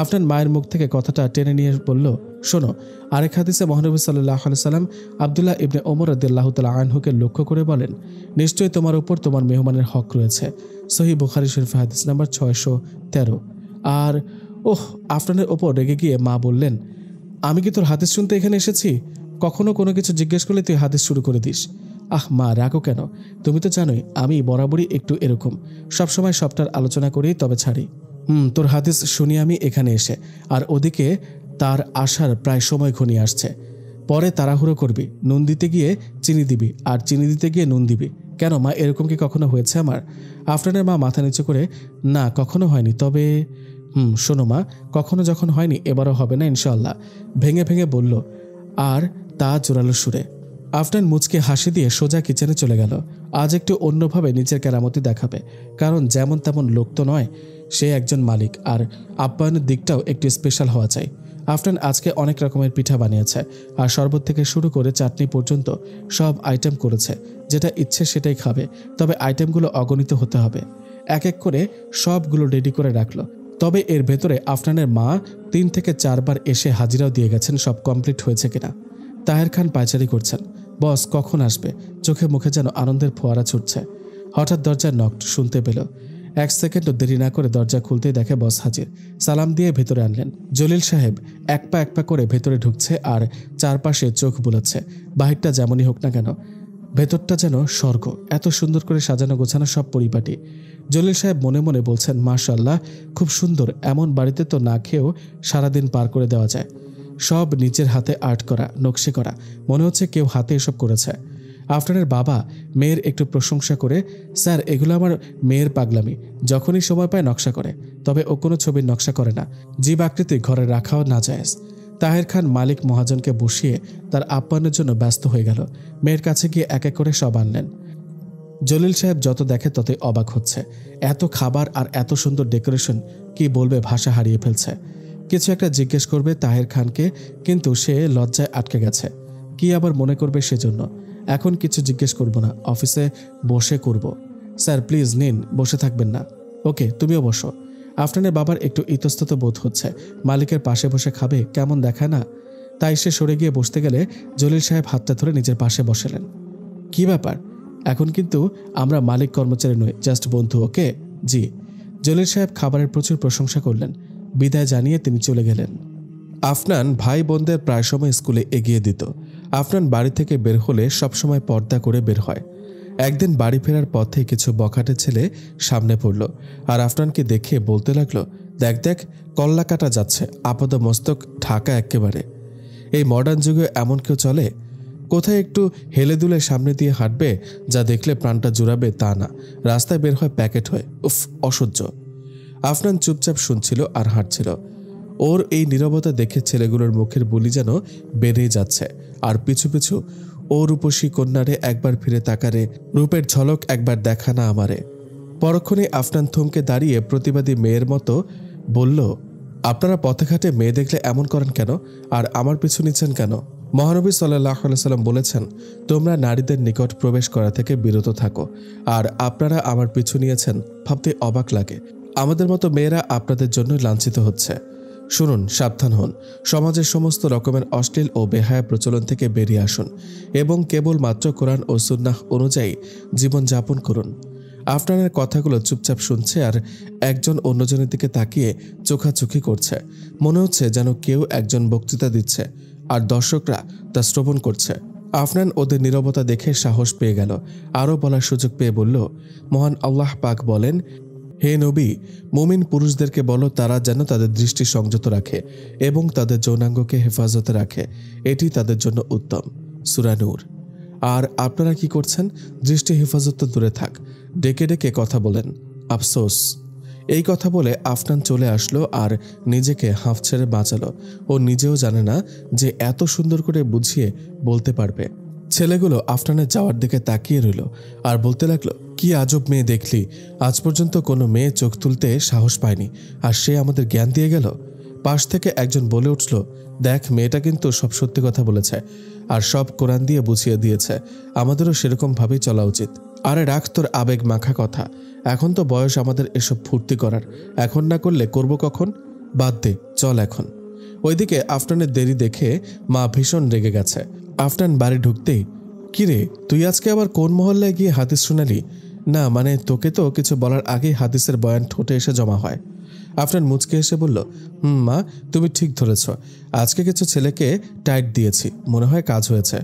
আপনার মায়ের মুখ থেকে কথাটা টেনে নিয়ে বলল, শোনো, আরেক হাদিসে মহানবী সাল্লাল্লাহু আলাইহি সাল্লাম আব্দুল্লাহ ইবনে ওমর রাদিয়াল্লাহু তাআলা আনহুকে লক্ষ্য করে বলেন, নিশ্চয়ই তোমার উপর তোমার মেহমানের হক রয়েছে। সহিহ বুখারী শরীফ হাদিস নাম্বার 613। আর আফনানের ওপর রেগে গিয়ে মা বললেন, আমি কি তোর হাদিস শুনতে এখানে এসেছি? কখনো কোনো কিছু জিজ্ঞেস করলে তুই হাদিস শুরু করে দিস। মা রাগো কেন? তুমি তো জানোই আমি বরাবরই একটু এরকম, সবসময় সবটার আলোচনা করেই তবে ছাড়ি। তোর হাদিস শুনি আমি এখানে এসে, আর ওদিকে তার আসার প্রায় সময় ঘনিয়ে আসছে। পরে তাড়াহুড়ো করবি, নুন দিতে গিয়ে চিনি দিবি, আর চিনি দিতে গিয়ে নুন দিবি। কেন মা, এরকম কি কখনো হয়েছে আমার? আফনানের মা মাথা নিচু করে, না কখনো হয়নি, তবে শোনো মা, কখনো যখন হয়নি এবারও হবে না ইনশাআল্লাহ, ভেঙে ভেঙে বলল, আর তা জোরালো সুরে। আফনান মুচকে হাসি দিয়ে সোজা কিচেনে চলে গেল। আজ একটু অন্যভাবে নিজের কেরামতি দেখাবে, কারণ যেমন তেমন লোক তো নয়, সে একজন মালিক, আর আপ্যায়নের দিকটাও একটু স্পেশাল হওয়া চাই। আফনান আজকে অনেক রকমের পিঠা বানিয়েছে, আর শরবত থেকে শুরু করে চাটনি পর্যন্ত সব আইটেম করেছে। যেটা ইচ্ছে সেটাই খাবে, তবে আইটেমগুলো অগণিত হতে হবে। এক এক করে সবগুলো রেডি করে রাখলো। তবে এর ভেতরে আফনানের মা 3 থেকে 4 বার এসে হাজিরাও দিয়ে গেছেন সব কমপ্লিট হয়েছে কিনা। তাহের খান পায়চারি করছেন, বস কখন আসবে, চোখে মুখে যেন আনন্দের ফোয়ারা ছুটছে। হঠাৎ দরজার নক শুনতে পেল। 1 সেকেন্ডও দেরি না করে দরজা খুলতেই দেখে বস হাজির। সালাম দিয়ে ভেতরে আনলেন। জলিল সাহেব এক পা করে ভেতরে ঢুকছে, আর চারপাশে চোখ বুলাচ্ছে। বাহিরটা যেমনই হোক না কেন, ভেতরটা যেন স্বর্গ, এত সুন্দর করে সাজানো গোছানো সব পরিপাটি। জলিল সাহেব মনে মনে বলছেন, মাশাআল্লাহ, খুব সুন্দর, এমন বাড়িতে তো না খেয়েও সারাদিন পার করে দেওয়া যায়। সব নিজের হাতে আর্ট করা, নকশি করা, মনে হচ্ছে কেউ হাতে এসব করেছে। আফটারের বাবা মেয়ের একটু প্রশংসা করে, স্যার এগুলো আমার মেয়ের পাগলামি, যখনই সময় পায় নকশা করে, তবে ও কোনো ছবির নকশা করে না, জীব আকৃতি ঘরে রাখাও না জায়েজ। তাহের খান মালিক মহাজনকে বসিয়ে তার আপ্যায়নের জন্য ব্যস্ত হয়ে গেল। মেয়ের কাছে গিয়ে এক এক করে সব আনলেন। জলিল সাহেব যত দেখে ততই অবাক হচ্ছে। এত খাবার আর এত সুন্দর ডেকোরেশন, কি বলবে, ভাষা হারিয়ে ফেলছে। কিছু একটা জিজ্ঞেস করবে তাহের খানকে, কিন্তু সে লজ্জায় আটকে গেছে। কি আবার মনে করবে সেজন্য এখন কিছু জিজ্ঞেস করব না, অফিসে বসে করব। স্যার প্লিজ নিন, বসে থাকবেন না। ওকে, তুমিও বসো। আফনানের বাবার একটু ইতস্তত বোধ হচ্ছে, মালিকের পাশে বসে খাবে কেমন দেখায় না। তাই সে সরে গিয়ে বসতে গেলে জলিল সাহেব হাতটা ধরে নিজের পাশে বসালেন। কি ব্যাপার, এখন কিন্তু আমরা মালিক কর্মচারী নই, জাস্ট বন্ধু, ওকে? জি। জলিল সাহেব খাবারের প্রচুর প্রশংসা করলেন। বিদায় জানিয়ে তিনি চলে গেলেন। আফনান ভাই বোনদের প্রায় সময় স্কুলে এগিয়ে দিত। আফনান বাড়ি থেকে বের হলে সবসময় পর্দা করে বের হয়। একদিন বাড়ি ফেরার পথে কিছু বখাটে ছেলে সামনে পড়ল আর আফনানকে দেখে বলতে লাগলো, দেখ দেখ, কল্লা কাটা যাচ্ছে, আপাদ মস্তক ঢাকা একেবারে। এই মডার্ন যুগে এমন কেউ চলে? কোথায় একটু হেলে দুলে সামনে দিয়ে হাঁটবে, যা দেখলে প্রাণটা জুড়াবে তা না, রাস্তায় বের হয় প্যাকেট হয়ে। উফ, অসহ্য। আফনান চুপচাপ শুনছিল আর হাঁটছিল। ওর এই নীরবতা দেখে ছেলেগুলোর মুখের বুলি যেন বেড়েই যাচ্ছে। আর পিছু পিছু ও রূপসী কন্যারে একবার ফিরে তাকারে, রূপের ঝলক একবার দেখা না আমারে। পরক্ষণে আফনান থমকে দাঁড়িয়ে প্রতিবাদী মেয়ের মতো বলল, আপনারা পথে ঘাটে মেয়ে দেখলে এমন করেন কেন, আর আমার পিছু নিচ্ছেন কেন? মহানবী সাল্লাল্লাহু আলাইহি সাল্লাম বলেছেন, তোমরা নারীদের নিকট প্রবেশ করা থেকে বিরত থাকো। আর আপনারা আমার পিছু নিয়েছেন, ভাবতে অবাক লাগে। আমাদের মতো মেয়েরা আপনাদের জন্য লাঞ্ছিত হচ্ছে। শুনুন, সাবধান হন। সমাজের সমস্ত রকমের অশ্লীল ও বেহায়া প্রচলন থেকে বেরিয়ে আসুন এবং কেবলমাত্র কোরআন ও সুন্নাহ অনুযায়ী জীবনযাপন করুন। আফনানের কথাগুলো চুপচাপ শুনছে আর একজন অন্যজনের দিকে তাকিয়ে চোখাচোখি করছে। মনে হচ্ছে যেন কেউ একজন বক্তৃতা দিচ্ছে আর দর্শকরা তা শ্রবণ করছে। আফনান ওদের নীরবতা দেখে সাহস পেয়ে গেল। আরও বলার সুযোগ পেয়ে বলল, মহান আল্লাহ পাক বলেন, হে নবী, মুমিন পুরুষদেরকে বলো তারা যেন তাদের দৃষ্টি সংযত রাখে এবং তাদের যৌনাঙ্গকে হেফাজতে রাখে, এটি তাদের জন্য উত্তম। সূরা নূর। আর আপনারা কি করছেন? দৃষ্টি হেফাজত তো দূরে থাক, ডেকে ডেকে কথা বলেন। আফসোস। এই কথা বলে আফনান চলে আসলো আর নিজেকে হাঁফ ছেড়ে বাঁচালো। ও নিজেও জানে না যে এত সুন্দর করে বুঝিয়ে বলতে পারবে। ছেলেগুলো আফনানের যাওয়ার দিকে তাকিয়ে রইল আর বলতে লাগলো, কি আজব মেয়ে দেখলি, আজ পর্যন্ত কোনো মেয়ে চোখ তুলতে সাহস পায়নি, আর সে আমাদের জ্ঞান দিয়ে গেল। পাশ থেকে একজন বলে উঠল, দেখ, মেয়েটা কিন্তু সব সত্যি কথা বলেছে আর সব কোরআন দিয়ে বুঝিয়ে দিয়েছে, আমাদেরও সেরকম ভাবেই চলা উচিত। আরে রাখ তোর আবেগ মাখা কথা, এখন তো বয়স আমাদের এসব ফুর্তি করার, এখন না করলে করব কখন? বাদ দে, চল এখন। ওইদিকে আফনানের দেরি দেখে মা ভীষণ রেগে গেছে। আফনান বাড়ি ঢুকতেই, কিরে তুই আজকে আবার কোন মহল্লায় গিয়ে হাদিস শোনালি? না মানে তোকে তো কিছু বলার আগেই হাদিসের বয়ান ঠোঁটে এসে জমা হয়। আফনান মুচকে এসে বলল, মা, তুমি ঠিক ধরেছ, আজকে কিছু ছেলেকে টাইট দিয়েছি, মনে হয় কাজ হয়েছে।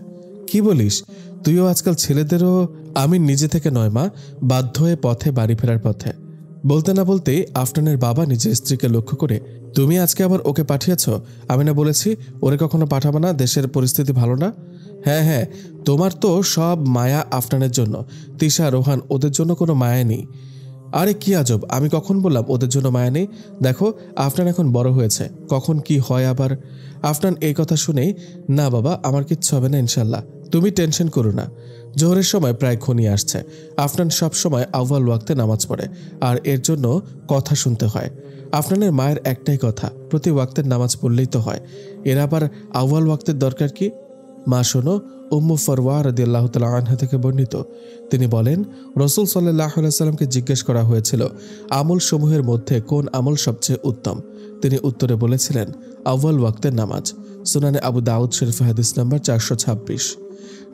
কি বলিস? তুইও আজকাল ছেলেদেরও? আমি নিজে থেকে নয় মা, বাধ্য হয়ে পথে বাড়ি ফেরার পথে। বলতে না বলতেই আফনানের বাবা নিজের স্ত্রীকে লক্ষ্য করে, তুমি আজকে আবার ওকে পাঠিয়েছ? আমি না বলেছি ওরে কখনো পাঠাবো না, দেশের পরিস্থিতি ভালো না। হ্যাঁ হ্যাঁ, তোমার তো সব মায়া আফনানের জন্য, তিশা, রোহান, ওদের জন্য কোনো মায়া নেই। আরে কি আজব, আমি কখন বললাম ওদের জন্য মায়া নেই? দেখো, আফনান এখন বড় হয়েছে, কখন কি হয় আবার। আফনান এই কথা শুনেই, না বাবা, আমার কিচ্ছু হবে না ইনশাল্লাহ, তুমি টেনশন করো না। জোহরের সময় প্রায় ঘনিয়ে আসছে। আফনান সব সময় আউয়াল ওয়াক্তে নামাজ পড়ে আর এর জন্য কথা শুনতে হয়। আফনানের মায়ের একটাই কথা, প্রতি ওয়াক্তের নামাজ পড়লেই তো হয়, এর আবার আউয়াল ওয়াক্তের দরকার কি? মা শোনো, উম্মু ফারওয়া রাদিয়াল্লাহু তাআলা আনহা থেকে বর্ণিত, তিনি বলেন, রাসূল সাল্লাল্লাহু আলাইহি সাল্লামকে জিজ্ঞেস করা হয়েছিল, আমল সমূহের মধ্যে কোন আমল সবচেয়ে উত্তম? তিনি উত্তরে বলেছিলেন, আউয়াল ওয়াক্তের নামাজ। সুনানে আবু দাউদ শরীফ হাদিস নাম্বার 426।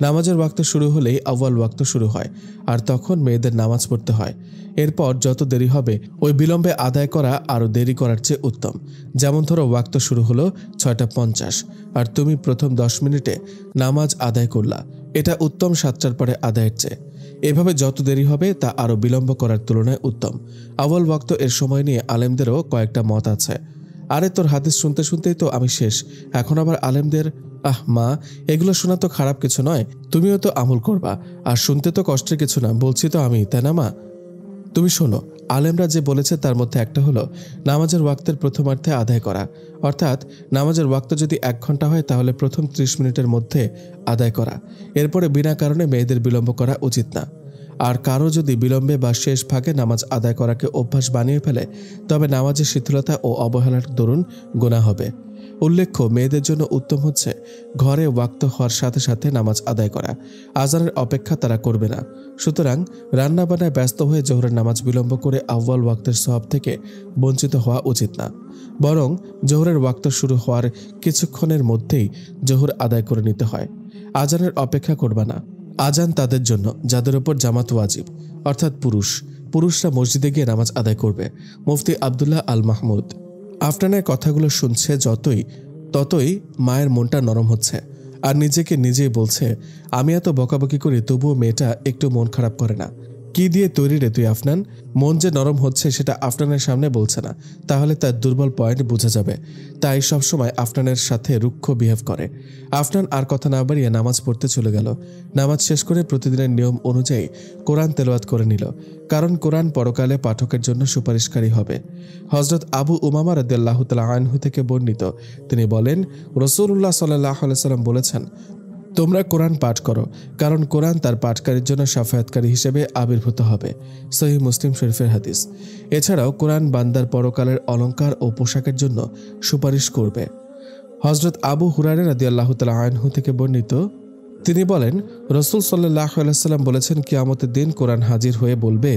নামাজের ওয়াক্ত শুরু হলেই আউয়াল ওয়াক্ত শুরু হয় আর তখন মেয়েদের নামাজ পড়তে হয়। এরপর যত দেরি হবে ওই বিলম্বে আদায় করা আরও দেরি করার চেয়ে উত্তম। যেমন ধরো, ওয়াক্ত শুরু হলো 6:50 আর তুমি প্রথম 10 মিনিটে নামাজ আদায় করলা, এটা উত্তম 7টার পরে আদায়ের চেয়ে। এভাবে যত দেরি হবে তা আরও বিলম্ব করার তুলনায় উত্তম। আউয়াল ওয়াক্ত এর সময় নিয়ে আলেমদেরও কয়েকটা মত আছে। আরে তোর হাদিস শুনতে শুনতেই তো আমি শেষ, এখন আবার আলেমদের? মা, এগুলো শোনা তো খারাপ কিছু নয়, তুমিও তো আমল করবা, আর শুনতে তো কষ্টের কিছু না, বলছি তো আমি, তাই না মা? তুমি শোনো, আলেমরা যে বলেছে তার মধ্যে একটা হলো নামাজের ওয়াক্তের প্রথমার্ধে আদায় করা, অর্থাৎ নামাজের ওয়াক্ত যদি 1 ঘন্টা হয় তাহলে প্রথম 30 মিনিটের মধ্যে আদায় করা। এরপরে বিনা কারণে মেয়েদের বিলম্ব করা উচিত না। আর কারো যদি বিলম্বে বা শেষ ভাগে নামাজ আদায় করাকে অভ্যাস বানিয়ে ফেলে তবে নামাজের শিথিলতা ও অবহেলার দরুন গুনাহ হবে। উল্লেখ্য, মেয়েদের জন্য উত্তম হচ্ছে ঘরে ওয়াক্ত হওয়ার সাথে সাথে নামাজ আদায় করা। আজানের অপেক্ষা তারা করবে না। সুতরাং রান্নাবান্নায় ব্যস্ত হয়ে জোহরের নামাজ বিলম্ব করে আউয়াল ওয়াক্তের সওয়াব থেকে বঞ্চিত হওয়া উচিত না, বরং জোহরের ওয়াক্ত শুরু হওয়ার কিছুক্ষণের মধ্যেই জোহর আদায় করে নিতে হয়। আজানের অপেক্ষা করবে না। আজান তাদের জন্য যাদের উপর জামাত ওয়াজিব, অর্থাৎ পুরুষরা মসজিদে গিয়ে নামাজ আদায় করবে। মুফতি আবদুল্লাহ আল মাহমুদ। আফনানের কথাগুলো শুনছে ততই মায়ের মনটা নরম হচ্ছে, আর নিজেকে নিজেই বলছে, আমি এত বকাবকি করি তবুও মেয়েটা একটু মন খারাপ করে না। কি দিয়ে তৈরি রে তুই আফনান? মন যে নরম হচ্ছে সেটা আফনানের সামনে বলছে না, তাহলে তার দুর্বল পয়েন্ট বোঝা যাবে। তাই সবসময় আফনানের সাথে রুক্ষ বিহেভ করে। আফনান আর কথা না বাড়িয়ে নামাজ পড়তে চলে গেল। নামাজ শেষ করে প্রতিদিনের নিয়ম অনুযায়ী কোরআন তেলাওয়াত করে নিল, কারণ কোরআন পরকালে পাঠকের জন্য সুপারিশকারী হবে। হযরত আবু উমামা রাদিয়াল্লাহু তাআলা আনহু থেকে বর্ণিত, তিনি বলেন, রাসূলুল্লাহ সাল্লাল্লাহু আলাইহি ওয়াসাল্লাম বলেছেন, তোমরা কোরআন পাঠ করো, কারণ কোরআন তার পাঠকারীর জন্য শাফায়াতকারী হিসেবে আবির্ভূত হবে। সহিহ মুসলিম শরীফের হাদিস। এছাড়াও কোরআন বান্দার পরকালের অলংকার ও পোশাকের জন্য সুপারিশ করবে। হযরত আবু হুরায়রা রাদিয়াল্লাহু তাআলা আনহু থেকে বর্ণিত, তিনি বলেন, রাসূল সাল্লাল্লাহু আলাইহি ওয়াসাল্লাম বলেছেন, কিয়ামতের দিন কোরআন হাজির হয়ে বলবে,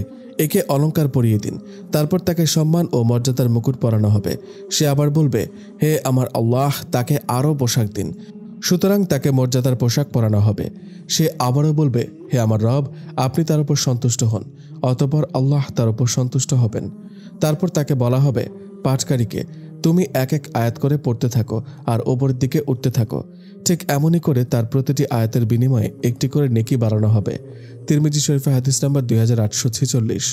একে অলংকার পরিয়ে দিন। তারপর তাকে সম্মান ও মর্যাদার মুকুট পরানো হবে। সে আবার বলবে, হে আমার আল্লাহ, তাকে আরও পোশাক দিন। সুতরাং তাকে মর্যাদার পোশাক পরানো হবে। সে আবারও বলবে, হে আমার রব, আপনি তার উপর সন্তুষ্ট হন। অতঃপর আল্লাহ তার উপর সন্তুষ্ট হবেন। তারপর তাকে বলা হবে, পাঠকারীকে, তুমি এক এক আয়াত করে পড়তে থাকো আর ওপরের দিকে উঠতে থাকো। ঠিক এমনই করে তার প্রতিটি আয়াতের বিনিময়ে একটি করে নেকি বাড়ানো হবে। তিরমিজি শরীফে হাদিস নাম্বার 2846।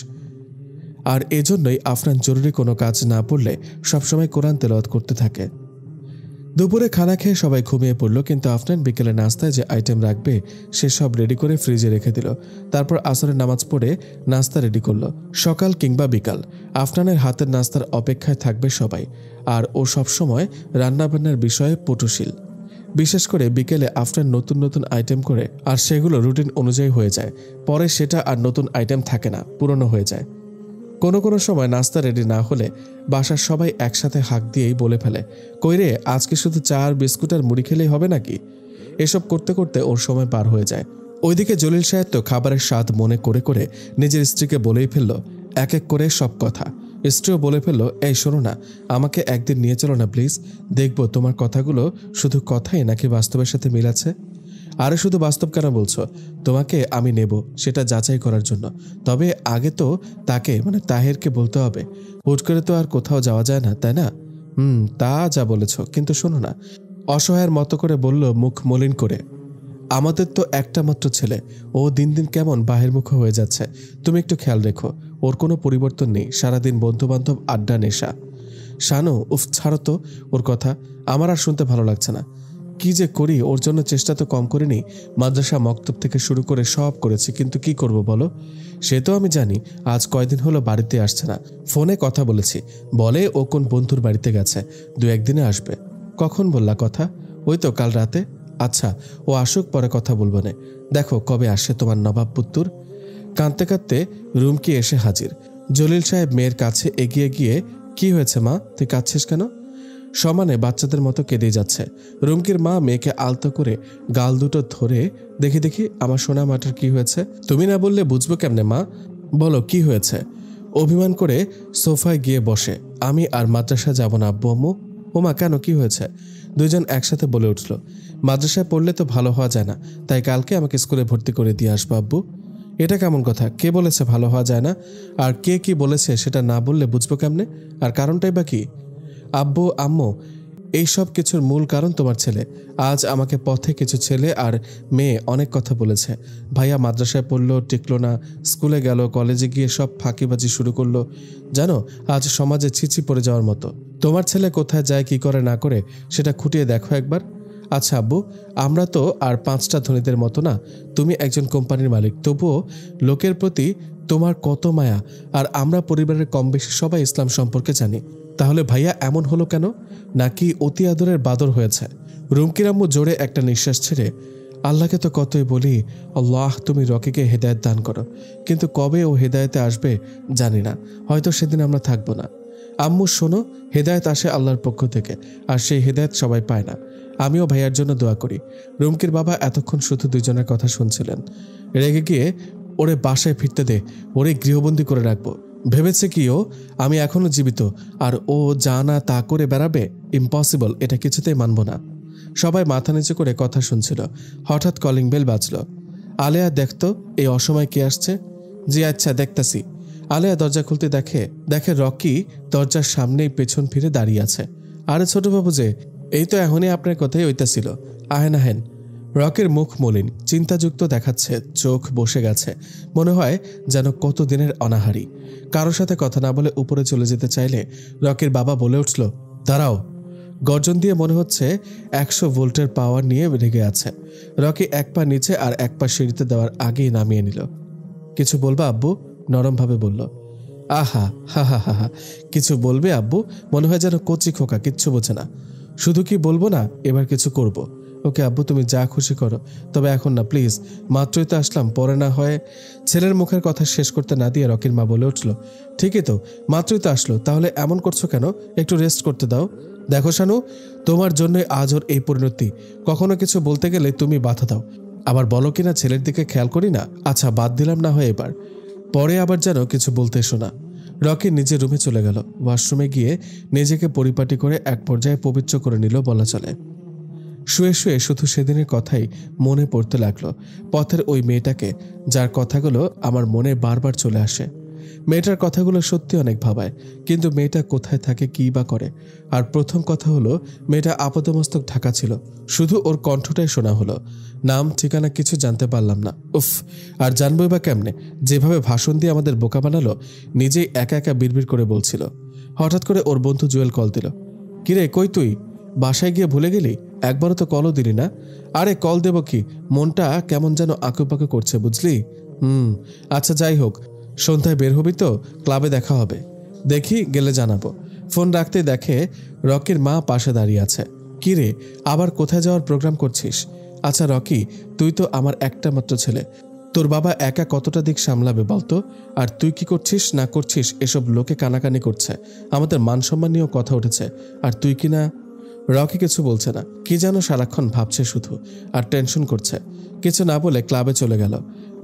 আর এজন্যই আফনান জরুরি কোনো কাজ না পড়লে সবসময় কোরআন তেলাওয়াত করতে থাকে। দুপুরে খানা খেয়ে সবাই ঘুমিয়ে পড়ল, কিন্তু আফনান বিকেলে নাস্তায় যে আইটেম রাখবে সে সব রেডি করে ফ্রিজে রেখে দিল। তারপর আসরের নামাজ পড়ে নাস্তা রেডি করলো। সকাল কিংবা বিকাল আফনানের হাতের নাস্তার অপেক্ষায় থাকবে সবাই, আর ও সবসময় রান্নাবান্নার বিষয়ে পটুশীল। বিশেষ করে বিকেলে আফনান নতুন নতুন আইটেম করে, আর সেগুলো রুটিন অনুযায়ী হয়ে যায়। পরে সেটা আর নতুন আইটেম থাকে না, পুরনো হয়ে যায়। কোনো সময় নাস্তা রেডি না হলে বাসার সবাই একসাথে হাঁক দিয়েই বলে ফেলে, কইরে আজকে শুধু চা আর বিস্কুট আর মুড়ি খেলেই হবে নাকি? এসব করতে করতে ওর সময় পার হয়ে যায়। ওইদিকে জলিল সাহেব তো খাবারের স্বাদ মনে করে করে নিজের স্ত্রীকে বলেই ফেললো এক এক করে সব কথা। স্ত্রীও বলে ফেললো, এই শোনো না, আমাকে একদিন নিয়ে চলো না প্লিজ, দেখবো তোমার কথাগুলো শুধু কথাই নাকি বাস্তবের সাথে মিল আছে। আরে শুধু বাস্তব কেন বলছো? তোমাকে আমি নেব সেটা যাচাই করার জন্য। তবে আগে তো তাকে তাহেরকে বলতে হবে। হুট করে তো আর কোথাও যাওয়া যায় না, তাই না? তা যা বলেছ, কিন্তু শোনো না, অসহায়ের মতো করে বলল মুখ মলিন করে, আমাদের তো একটা মাত্র ছেলে, ও দিন দিন কেমন বাহিরমুখ হয়ে যাচ্ছে। তুমি একটু খেয়াল রেখো, ওর কোনো পরিবর্তন নেই, সারাদিন বন্ধুবান্ধব, আড্ডা, নেশা। শানু, উফ, ছাড়ো তো ওর কথা, আমার আর শুনতে ভালো লাগছে না। কি যে করি, ওর জন্য চেষ্টা তো কম করিনি। মাদ্রাসা মক্তব থেকে শুরু করে সব করেছি, কিন্তু কি করব বলো? সে তো আমি জানি, আজ কয়দিন হলো বাড়িতে আসছে না। ফোনে কথা বলেছি, বলে ও কোন বন্ধুর বাড়িতে গেছে, 2-1 দিনে আসবে। কখন বললা কথা? ওই তো কাল রাতে। আচ্ছা, ও আসুক, পরে কথা বলবো না। দেখো কবে আসে তোমার নবাব পুত্তুর। কাঁদতে কাঁদতে রুমকি এসে হাজির। জলিল সাহেব মেয়ের কাছে এগিয়ে গিয়ে, কি হয়েছে মা, তুই কাঁদছিস কেন? সমানে বাচ্চাদের মতো কেঁদে যাচ্ছে। রুমকির মা মেয়েকে আলতো করে গাল দুটো ধরে, দেখি আমার সোনা মাটার কি হয়েছে? তুমি না বললে বুঝবো কেমনে মা? বলো কি হয়েছে? অভিমান করে সোফায় গিয়ে বসে, আমি আর মাদ্রাসা যাব না আব্বু আম্মু। ওমা কেন, কি হয়েছে? দুইজন একসাথে বলে উঠল, মাদ্রাসায় পড়লে তো ভালো হওয়া যায় না, তাই কালকে আমাকে স্কুলে ভর্তি করে দিয়ে আসবো আব্বু। এটা কেমন কথা? কে বলেছে ভালো হওয়া যায় না? আর কে কি বলেছে সেটা না বললে বুঝবো কেমনে? আর কারণটাই বা কি? আব্বু আম্মু, এইসব কিছুর মূল কারণ তোমার ছেলে। আজ আমাকে পথে কিছু ছেলে আর মেয়ে অনেক কথা বলেছে। ভাইয়া মাদ্রাসায় পড়লো, টিকলো না, স্কুলে গেল, কলেজে গিয়ে সব ফাঁকিবাজি শুরু করলো। জানো, আজ সমাজে ছিচি পড়ে যাওয়ার মতো। তোমার ছেলে কোথায় যায়, কি করে না করে, সেটা খুঁটিয়ে দেখো একবার। আচ্ছা আব্বু, আমরা তো আর 5টা ধনীদের মতো না। তুমি একজন কোম্পানির মালিক, তবুও লোকের প্রতি তোমার কত মায়া। আর আমরা পরিবারের কম বেশি সবাই ইসলাম সম্পর্কে জানি। তাহলে ভাইয়া এমন হলো কেন? নাকি অতি আদরের বাদর হয়েছে? রুমকির আম্মু জোরে একটা নিঃশ্বাস ছেড়ে আল্লাহকে তো কতই বলি, আল্লাহ তুমি রকিকে হেদায়েত দান করো, কিন্তু কবে ও হেদায়েতে আসবে জানি না, হয়তো সেদিন আমরা থাকবো না। আম্মু শোনো, হেদায়েত আসে আল্লাহর পক্ষ থেকে, আর সেই হেদায়েত সবাই পায় না। আমিও ভাইয়ার জন্য দোয়া করি। রুমকির বাবা এতক্ষণ শুধু দুজনের কথা শুনছিলেন। রেগে গিয়ে, ওরে বাসায় ফিরতে দে, ওরে গৃহবন্দী করে রাখবো। ভেবেছে কি ও আমি এখনো জীবিত, আর ও যা না তা করে বেড়াবে? ইম্পসিবল, এটা কিছুতেই মানব না। সবাই মাথা নিচু করে কথা শুনছিল। হঠাৎ কলিং বেল বাজল। আলেয়া, দেখতো এই অসময় কে আসছে? জি আচ্ছা, দেখতাছি। আলেয়া দরজা খুলতে দেখে রকি দরজার সামনেই পেছন ফিরে দাঁড়িয়ে আছে। আরে ছোটবাবু যে, এই তো এখনই আপনার কথাই হইতাছিল। আহেন আহেন। রকির মুখ মলিন, চিন্তাযুক্ত দেখাচ্ছে, চোখ বসে গেছে, মনে হয় যেন কত দিনের অনাহারী। কারোর সাথে কথা না বলে উপরে চলে যেতে চাইলে রকির বাবা বলে উঠল, দাঁড়াও। গর্জন দিয়ে মনে হচ্ছে 100 ভোল্টের পাওয়ার নিয়ে রেগে আছে। রকি এক পা নিচে আর এক পা সিঁড়িতে দেওয়ার আগেই নামিয়ে নিল। কিছু বলবা আব্বু? নরমভাবে বলল। আহা, হা হা হা হা। কিছু বলবে আব্বু? মনে হয় যেন কচি খোকা, কিচ্ছু বোঝে না। শুধু কি বলবো না, এবার কিছু করব। ওকে আব্বু, তুমি যা খুশি করো, তবে এখন না প্লিজ। মাত্রই তো আসলাম, পরে না হয়। ছেলের মুখের কথা শেষ করতে না দিয়ে রকির মা বলে উঠল, ঠিকই তো, মাত্রই তো আসলো, তাহলে এমন করছো কেন? একটু রেস্ট করতে দাও। দেখো শানু, তোমার জন্যই আজ ওর এই পরিণতি। কখনো কিছু বলতে গেলে তুমি বাধা দাও, আবার বলো কিনা ছেলের দিকে খেয়াল করি না। আচ্ছা বাদ দিলাম না হয় এবার, পরে আবার যেন কিছু বলতে এসো না। রকি নিজের রুমে চলে গেল। ওয়াশরুমে গিয়ে নিজেকে পরিপাটি করে এক পর্যায়ে পবিত্র করে নিল বলা চলে। শুয়ে শুয়ে শুধু সেদিনের কথাই মনে পড়তে লাগলো। পথের ওই মেয়েটাকে, যার কথাগুলো আমার মনে বারবার চলে আসে। মেয়েটার কথাগুলো সত্যি অনেক ভাবায়, কিন্তু মেয়েটা কোথায় থাকে, কী বা করে? আর প্রথম কথা হলো, মেয়েটা আপাতমস্তক ঢাকা ছিল, শুধু ওর কণ্ঠটাই শোনা হলো, নাম ঠিকানা কিছু জানতে পারলাম না। উফ, আর জানবই বা কেমনে? যেভাবে ভাষণ দিয়ে আমাদের বোকা বানালো, নিজেই একা একা বিড়বিড় করে বলছিল। হঠাৎ করে ওর বন্ধু জুয়েল কল দিল। কিরে, কই তুই? বাসায় গিয়ে ভুলে গেলি? একবারও তো কলও দিলি না। আরে কল দেব কি, মনটা কেমন যেন আঁকুপাকু করছে, বুঝলি? আচ্ছা যাই হোক, সন্ধ্যায় বের হবি তো? ক্লাবে দেখা হবে। দেখি, গেলে জানাবো। ফোন রাখতেই দেখে রকির মা পাশে দাঁড়িয়ে আছে। কি রে, আবার কোথায় যাওয়ার প্রোগ্রাম করছিস? আচ্ছা রকি, তুই তো আমার একটা মাত্র ছেলে, তোর বাবা একা কতটা দিক সামলাবে বলতো? আর তুই কি করছিস না করছিস এসব লোকে কানাকানি করছে, আমাদের মান সম্মান নিয়েও কথা উঠেছে, আর তুই কি না? রকি কিছু বলছে না, কি যেন সারাক্ষণ ভাবছে শুধু, আর টেনশন করছে। কিছু না বলে ক্লাবে চলে গেল।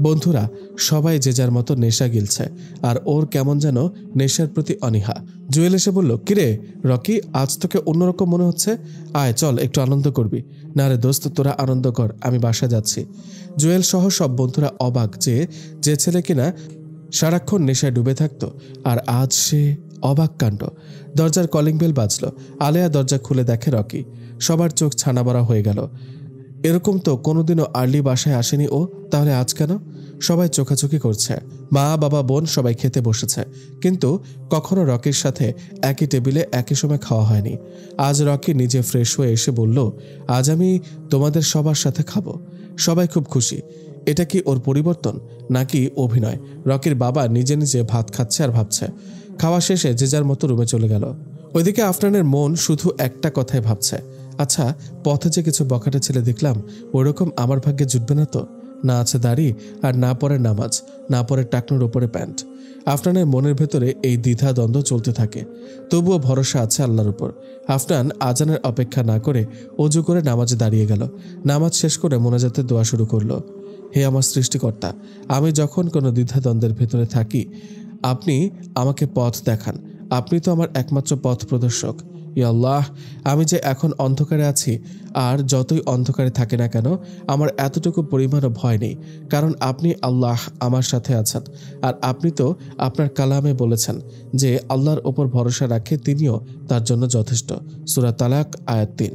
বন্ধুরা সবাই যে যার মতো নেশা গিলছে, আর ওর কেমন যেন নেশার প্রতি অনীহা। জুয়েল এসে বলল, কিরে রকি, আজ তোকে অন্যরকম মনে হচ্ছে, আয় চল একটু আনন্দ করবি। না রে দোস্ত, তোরা আনন্দ কর, আমি বাসা যাচ্ছি। জুয়েল সহ সব বন্ধুরা অবাক যে ছেলে কিনা সারাক্ষণ নেশায় ডুবে থাকতো, আর আজ সে অবাক কাণ্ড। দরজার কলিং বেল বাজল। আলেয়া দরজা খুলে দেখে রকি। সবার চোখ ছানাবড়া হয়ে গেল। এরকম তো কোনোদিনও আর্লি বাসায় আসেনি ও, তাহলে আজ কেন? সবাই চোখাচোখি করছে। মা বাবা বোন সবাই খেতে বসেছে, কিন্তু কখনো রকির সাথে একই টেবিলে একই সময় খাওয়া হয়নি। আজ রকি নিজে ফ্রেশ হয়ে এসে বলল, আজ আমি তোমাদের সবার সাথে খাবো। সবাই খুব খুশি। এটা কি ওর পরিবর্তন নাকি অভিনয়? রকির বাবা নিজে নিজে ভাত খাচ্ছে আর ভাবছে। খাওয়া শেষে যে যার মতো রুমে চলে গেল। ওইদিকে আফরানের মন শুধু একটা কথাই ভাবছে, আচ্ছা পথে যে কিছু বখাটে ছেলে দেখলাম, ওরকম আমার ভাগ্যে জুটবে না তো? না আছে দাড়ি, আর না পরে নামাজ, না পরে টাকনোর ওপরে প্যান্ট। আফরানের মনের ভেতরে এই দ্বিধা দ্বন্দ্ব চলতে থাকে, তবুও ভরসা আছে আল্লাহর উপর। আফরান আজানের অপেক্ষা না করে অজু করে নামাজে দাঁড়িয়ে গেল। নামাজ শেষ করে মোনাজাতে দোয়া শুরু করলো। হে আমার সৃষ্টিকর্তা, আমি যখন কোনো দ্বিধাদ্বন্দ্বের ভেতরে থাকি, আপনি আমাকে পথ দেখান। আপনি তো আমার একমাত্র পথ প্রদর্শক। ইয়া আল্লাহ, আমি যে এখন অন্ধকারে আছি, আর যতই অন্ধকারে থাকে না কেন, আমার এতটুকু পরিমাণও ভয় নেই, কারণ আপনি আল্লাহ আমার সাথে আছেন। আর আপনি তো আপনার কালামে বলেছেন যে আল্লাহর ওপর ভরসা রাখে তিনিও তার জন্য যথেষ্ট। সূরা তালাক আয়াত 3।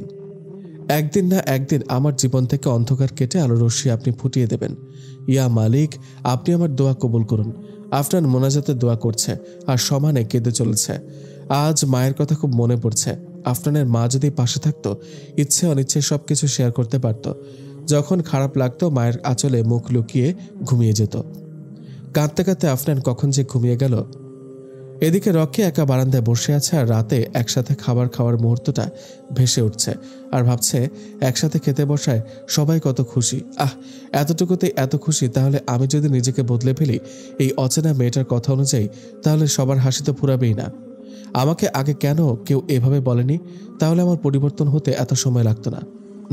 একদিন না একদিন আমার জীবন থেকে অন্ধকার কেটে আলো রশ্মি আপনি ফুটিয়ে দেবেন। ইয়া মালিক, আপনি আমার দোয়া কবুল করুন। আফরান মোনাজাতে দোয়া করছে আর সমানে কেঁদে চলেছে। আজ মায়ের কথা খুব মনে পড়ছে। আফরানের মা যদি পাশে থাকতো, ইচ্ছে অনিচ্ছে সবকিছু শেয়ার করতে পারত। যখন খারাপ লাগতো মায়ের আঁচলে মুখ লুকিয়ে ঘুমিয়ে যেত। কাঁদতে কাঁদতে আফরান কখন যে ঘুমিয়ে গেল। এদিকে রকি একা বারান্দায় বসে আছে আর রাতে একসাথে খাবার খাওয়ার মুহূর্তটা ভেসে উঠছে আর ভাবছে একসাথে খেতে বসায় সবাই কত খুশি। এতটুকুতে এত খুশি, তাহলে আমি যদি নিজেকে বদলে ফেলি এই অচেনা মেয়েটার কথা অনুযায়ী, তাহলে সবার হাসি তো ফুরাবেই না। আমাকে আগে কেন কেউ এভাবে বলেনি? তাহলে আমার পরিবর্তন হতে এত সময় লাগতো না।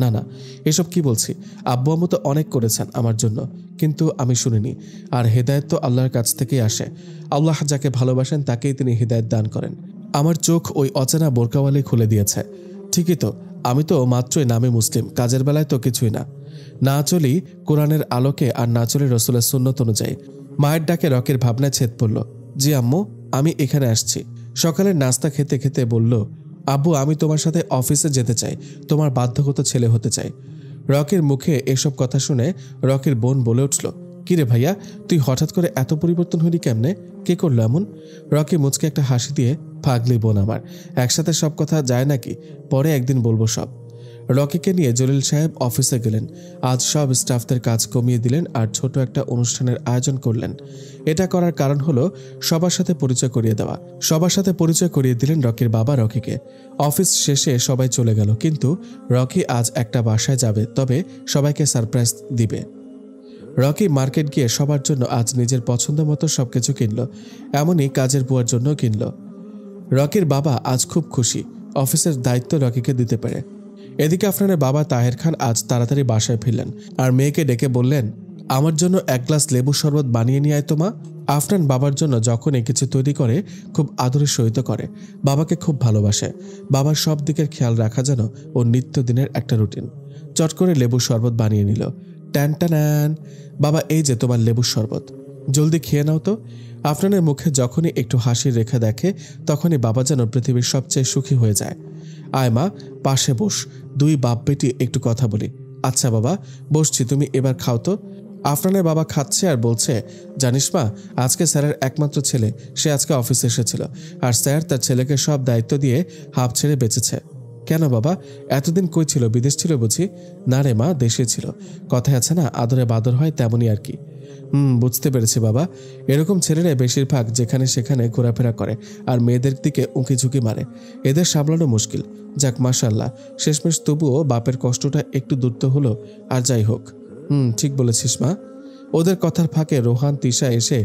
না না, এসব কি বলছি? আব্বু আম্মু তো অনেক করেছেন আমার জন্য, কিন্তু আমি শুনিনি। আর হেদায়েত তো আল্লাহর কাছ থেকেই আসে। আল্লাহ যাকে ভালোবাসেন তাকেই তিনি হেদায়েত দান করেন। আমার চোখ ওই অচেনা বোরকাওয়ালি খুলে দিয়েছে। ঠিকই তো, আমি তো মাত্রই নামে মুসলিম, কাজের বেলায় তো কিছুই না। না চলি কোরআনের আলোকে আর না চলি রসুলের সুন্নত অনুযায়ী। মায়ের ডাকে রকির ভাবনায় ছেদ পড়ল। জি আম্মু, আমি এখানে আসছি। সকালের নাস্তা খেতে খেতে বলল, আব্বু আমি তোমার সাথে অফিসে যেতে চাই, তোমার বাধ্যগত ছেলে হতে চাই। রকির মুখে এসব কথা শুনে রকির বোন বলে উঠল, কিরে ভাইয়া, তুই হঠাৎ করে এত পরিবর্তন হলি কেমনে? কে করলো এমন? রকি মুচকে একটা হাসি দিয়ে, পাগলি বোন আমার, একসাথে সব কথা যায় নাকি? পরে একদিন বলবো সব। রকিকে নিয়ে জলিল সাহেব অফিসে গেলেন। আজ সব স্টাফদের কাজ কমিয়ে দিলেন আর ছোট একটা অনুষ্ঠানের আয়োজন করলেন। এটা করার কারণ হলো সবার সাথে পরিচয় করিয়ে দেওয়া। সবার সাথে পরিচয় করিয়ে দিলেন রকির বাবা রকিকে। অফিস শেষে সবাই চলে গেল, কিন্তু রকি আজ একটা বাসায় যাবে, তবে সবাইকে সারপ্রাইজ দিবে। রকি মার্কেট গিয়ে সবার জন্য আজ নিজের পছন্দ মতো সবকিছু কিনল, এমনই কাজের বুয়ার জন্য কিনল। রকির বাবা আজ খুব খুশি অফিসের দায়িত্ব রকিকে দিতে পেরে। এদিকে আফরানের বাবা তাহের খান আজ তাড়াতাড়ি বাসায় ফিরলেন আর মেয়েকে ডেকে বললেন, আমার জন্য এক গ্লাস লেবু শরবত বানিয়ে নিয়ে আয় তো মা। আফরান বাবার জন্য যখনই কিছু তৈরি করে খুব আদরের সহিত করে, বাবাকে খুব ভালোবাসে। বাবার সব দিকের খেয়াল রাখা যেন ওর নিত্যদিনের একটা রুটিন। চট করে লেবুর শরবত বানিয়ে নিল। ট্যান ট্যান, বাবা এই যে তোমার লেবুর শরবত, জলদি খেয়ে নাও তো। আফরানের মুখে যখনই একটু হাসির রেখা দেখে তখনই বাবা যেন পৃথিবীর সবচেয়ে সুখী হয়ে যায়। আয় মা, পাশে বস, দুই বাপ বেটি একটু কথা বলি। আচ্ছা বাবা, বসছি, তুমি এবার খাও তো। আফরানের বাবা খাচ্ছে আর বলছে, জানিস মা, আজকে স্যারের একমাত্র ছেলে, সে আজকে অফিসে এসেছিল আর স্যার তার ছেলেকে সব দায়িত্ব দিয়ে হাফ ছেড়ে বেঁচেছে। কেন বাবা, এতদিন কই ছিল? বিদেশ ছিল বুঝি? না রে মা, দেশে ছিল। কথায় আছে না, আদরে বাদর হয়, তেমনই আর কি। বুঝতে পেরেছি বাবা। এরকম ছেলেরা বেশিরভাগ যেখানে সেখানে ঘোরাফেরা করে আর মেয়েদের দিকে উঁকি ঝুঁকি মারে, এদের সামলানো মুশকিল। যাক মাশাআল্লাহ, শেষমেশ তবুও বাপের কষ্টটা একটু দূর তো হলো। আর যাই হোক, ঠিক বলেছিস মা। ওদের কথার ফাঁকে রোহান তিশা এসে,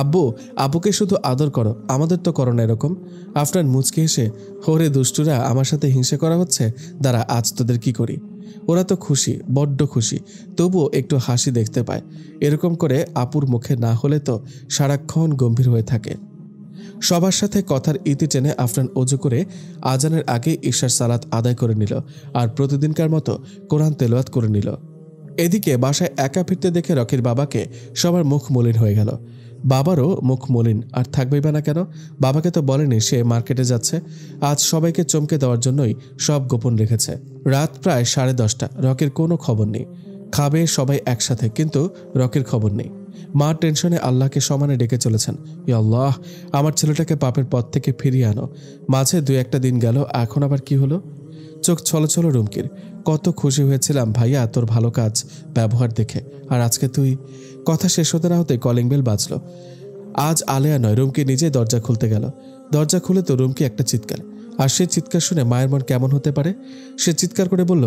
আব্বু, আব্বুকে শুধু আদর করো, আমাদের তো করো না এরকম। আফরান মুচকে এসে, হোরে দুষ্টুরা, আমার সাথে হিংসা করা হচ্ছে, দাঁড়া আজ তোদের কি করি। ওরা তো খুশি, বড্ড খুশি, তবুও একটু হাসি দেখতে পায়। এরকম করে আপুর মুখে না হলে তো সারাক্ষণ গম্ভীর হয়ে থাকে। সবার সাথে কথার ইতি টেনে আফরান অজু করে আজানের আগে ঈশার সালাত আদায় করে নিল আর প্রতিদিনকার মতো কোরআন তেলাওয়াত করে নিল। এদিকে বাসায় একা ফিরতে দেখে রকির বাবাকে সবার মুখ মলিন হয়ে গেল। বাবারও মুখ মলিন, আর থাকবেই বা না কেন? বাবাকে তো বলেনি সে মার্কেটে যাচ্ছে। আজ সবাইকে চমকে দেওয়ার জন্যই সব গোপন রেখেছে। রাত প্রায় 10:30, রকির কোনো খবর নেই। খাবে সবাই একসাথে, কিন্তু রকির খবর নেই। মা টেনশনে আল্লাহকে সমানে ডেকে চলেছেন, ইয়া আল্লাহ, আমার ছেলেটাকে পাপের পথ থেকে ফিরিয়ে আনো। মাঝে 2-1টা দিন গেল, এখন আবার কি হলো? চোখ ছলছল রুমকির। কত খুশি হয়েছিলাম ভাইয়া তোর ভালো কাজ ব্যবহার দেখে, আর আজকে তুই। কথা শেষ হতে না হতে কলিং বেল বাজলো। আজ আলেয়া নয়, রুমকি নিজে দরজা খুলতে গেল। দরজা খুলে তো রুমকি একটা চিৎকার, আর সেই চিৎকার শুনে মায়ের মন কেমন হতে পারে? সে চিৎকার করে বলল,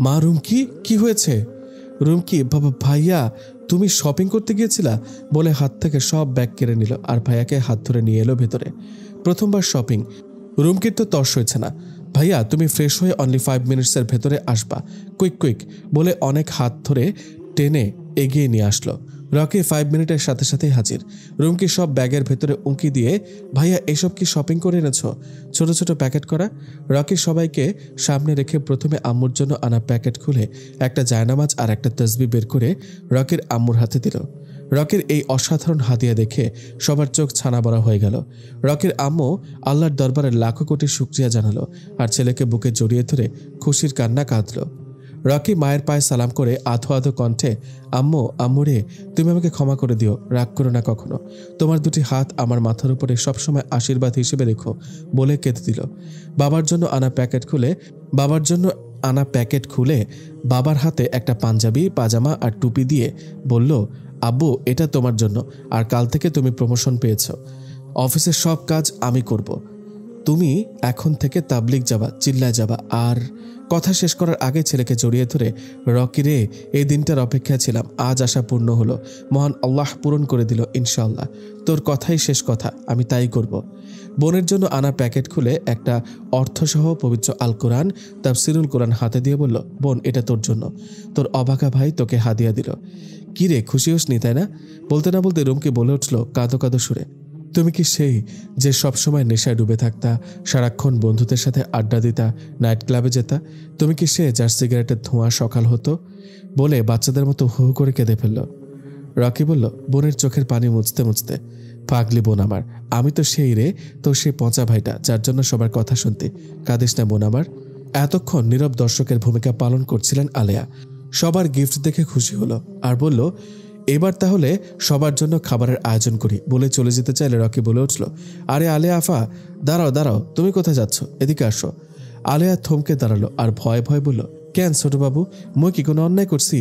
মা, রুমকি কি হয়েছে? রুমকি, বাবা ভাইয়া তুমি শপিং করতে গিয়েছিলা বলে হাত থেকে সব ব্যাগ কেড়ে নিল আর ভাইয়াকে হাত ধরে নিয়ে এলো ভেতরে। প্রথমবার শপিং, রুমকির তো তর্স হয়েছে না। ভাইয়া তুমি ফ্রেশ হয়ে অনলি 5 মিনিটসের ভেতরে আসবা, কুইক কুইক বলে অনেক হাত ধরে টেনে এগিয়ে নিয়ে আসলো। রকি 5 মিনিটের সাথে সাথেই হাজির। রুমকি সব ব্যাগের ভেতরে উঁকি দিয়ে, ভাইয়া এসব কি শপিং করে এনেছ? ছোট ছোট প্যাকেট করা। রকি সবাইকে সামনে রেখে প্রথমে আম্মুর জন্য আনা প্যাকেট খুলে একটা জায়নামাজ আর একটা তসবি বের করে রকির আম্মুর হাতে দিল। রকির এই অসাধারণ হাদিয়া দেখে সবার চোখ ছানা বড়া হয়ে গেল। রকির আম্মু আল্লাহর দরবারে লাখো কোটি শুকরিয়া জানালো আর ছেলেকে বুকে জড়িয়ে ধরে খুশির কান্না কাঁদল। রকি মায়ের পায়ে সালাম করে আধো আধো কণ্ঠে, আম্মু, আম্মুরে, তুমি আমাকে ক্ষমা করে দিও, রাগ করো না কখনো। তোমার দুটি হাত আমার মাথার উপরে সবসময় আশীর্বাদ হিসেবে রেখো বলে কেঁদে দিল। বাবার জন্য আনা প্যাকেট খুলে বাবার হাতে একটা পাঞ্জাবি, পাজামা আর টুপি দিয়ে বলল, আব্বু এটা তোমার জন্য, আর কাল থেকে তুমি প্রমোশন পেয়েছো। অফিসের সব কাজ আমি করব। তুমি এখন থেকে তাবলিগ যাবা, চিল্লায় যাবা। আর কথা শেষ করার আগে ছেলেকে জড়িয়ে ধরে, রকি রে, এই দিনটার অপেক্ষায় ছিলাম, আজ আশা পূর্ণ হলো, মহান আল্লাহ পূরণ করে দিল ইনশাআল্লাহ। তোর কথাই শেষ কথা, আমি তাই করব। বোনের জন্য আনা প্যাকেট খুলে একটা অর্থসহ পবিত্র আল কোরআন, তাফসিরুল কোরআন হাতে দিয়ে বলল, বোন, এটা তোর জন্য। তোর অবাকা ভাই তোকে হাদিয়া দিল। কি রে, খুশি হোসনি তাই না? বলতে না বলতে রুমকে বলে উঠল কাঁদো কাঁদো সুরে, তুমি কি সেই যে সবসময় নেশায় ডুবে থাকতা, সারাক্ষণ বন্ধুদের সাথে আড্ডা দিতা, নাইট ক্লাবে যেতা? তুমি কি সে যার সিগারেটের ধোঁয়া সকাল হতো? বলে বাচ্চাদের মতো হু হু করে কেঁদে ফেলল। রকি বলল বোনের চোখের পানি মুছতে মুছতে, পাগলি বোন আমার, আমি তো সেই রে, তো সেই পচা ভাইটা যার জন্য সবার কথা শুনতে। কাঁদিস না বোন আমার। এতক্ষণ নীরব দর্শকের ভূমিকা পালন করছিলেন আলেয়া। সবার গিফট দেখে খুশি হলো আর বলল, এবার তাহলে সবার জন্য খাবারের আয়োজন করি। বলে চলে যেতে চাইলে রকি বলে উঠল, আরে আলেয়া আফা, দাঁড়াও দাঁড়াও, তুমি কোথায় যাচ্ছ? এদিকে আসো। আলেয়া থমকে দাঁড়ালো আর ভয়ে ভয়ে বলল, কেন ছোটবাবু, মই কি কোনো অন্যায় করছি?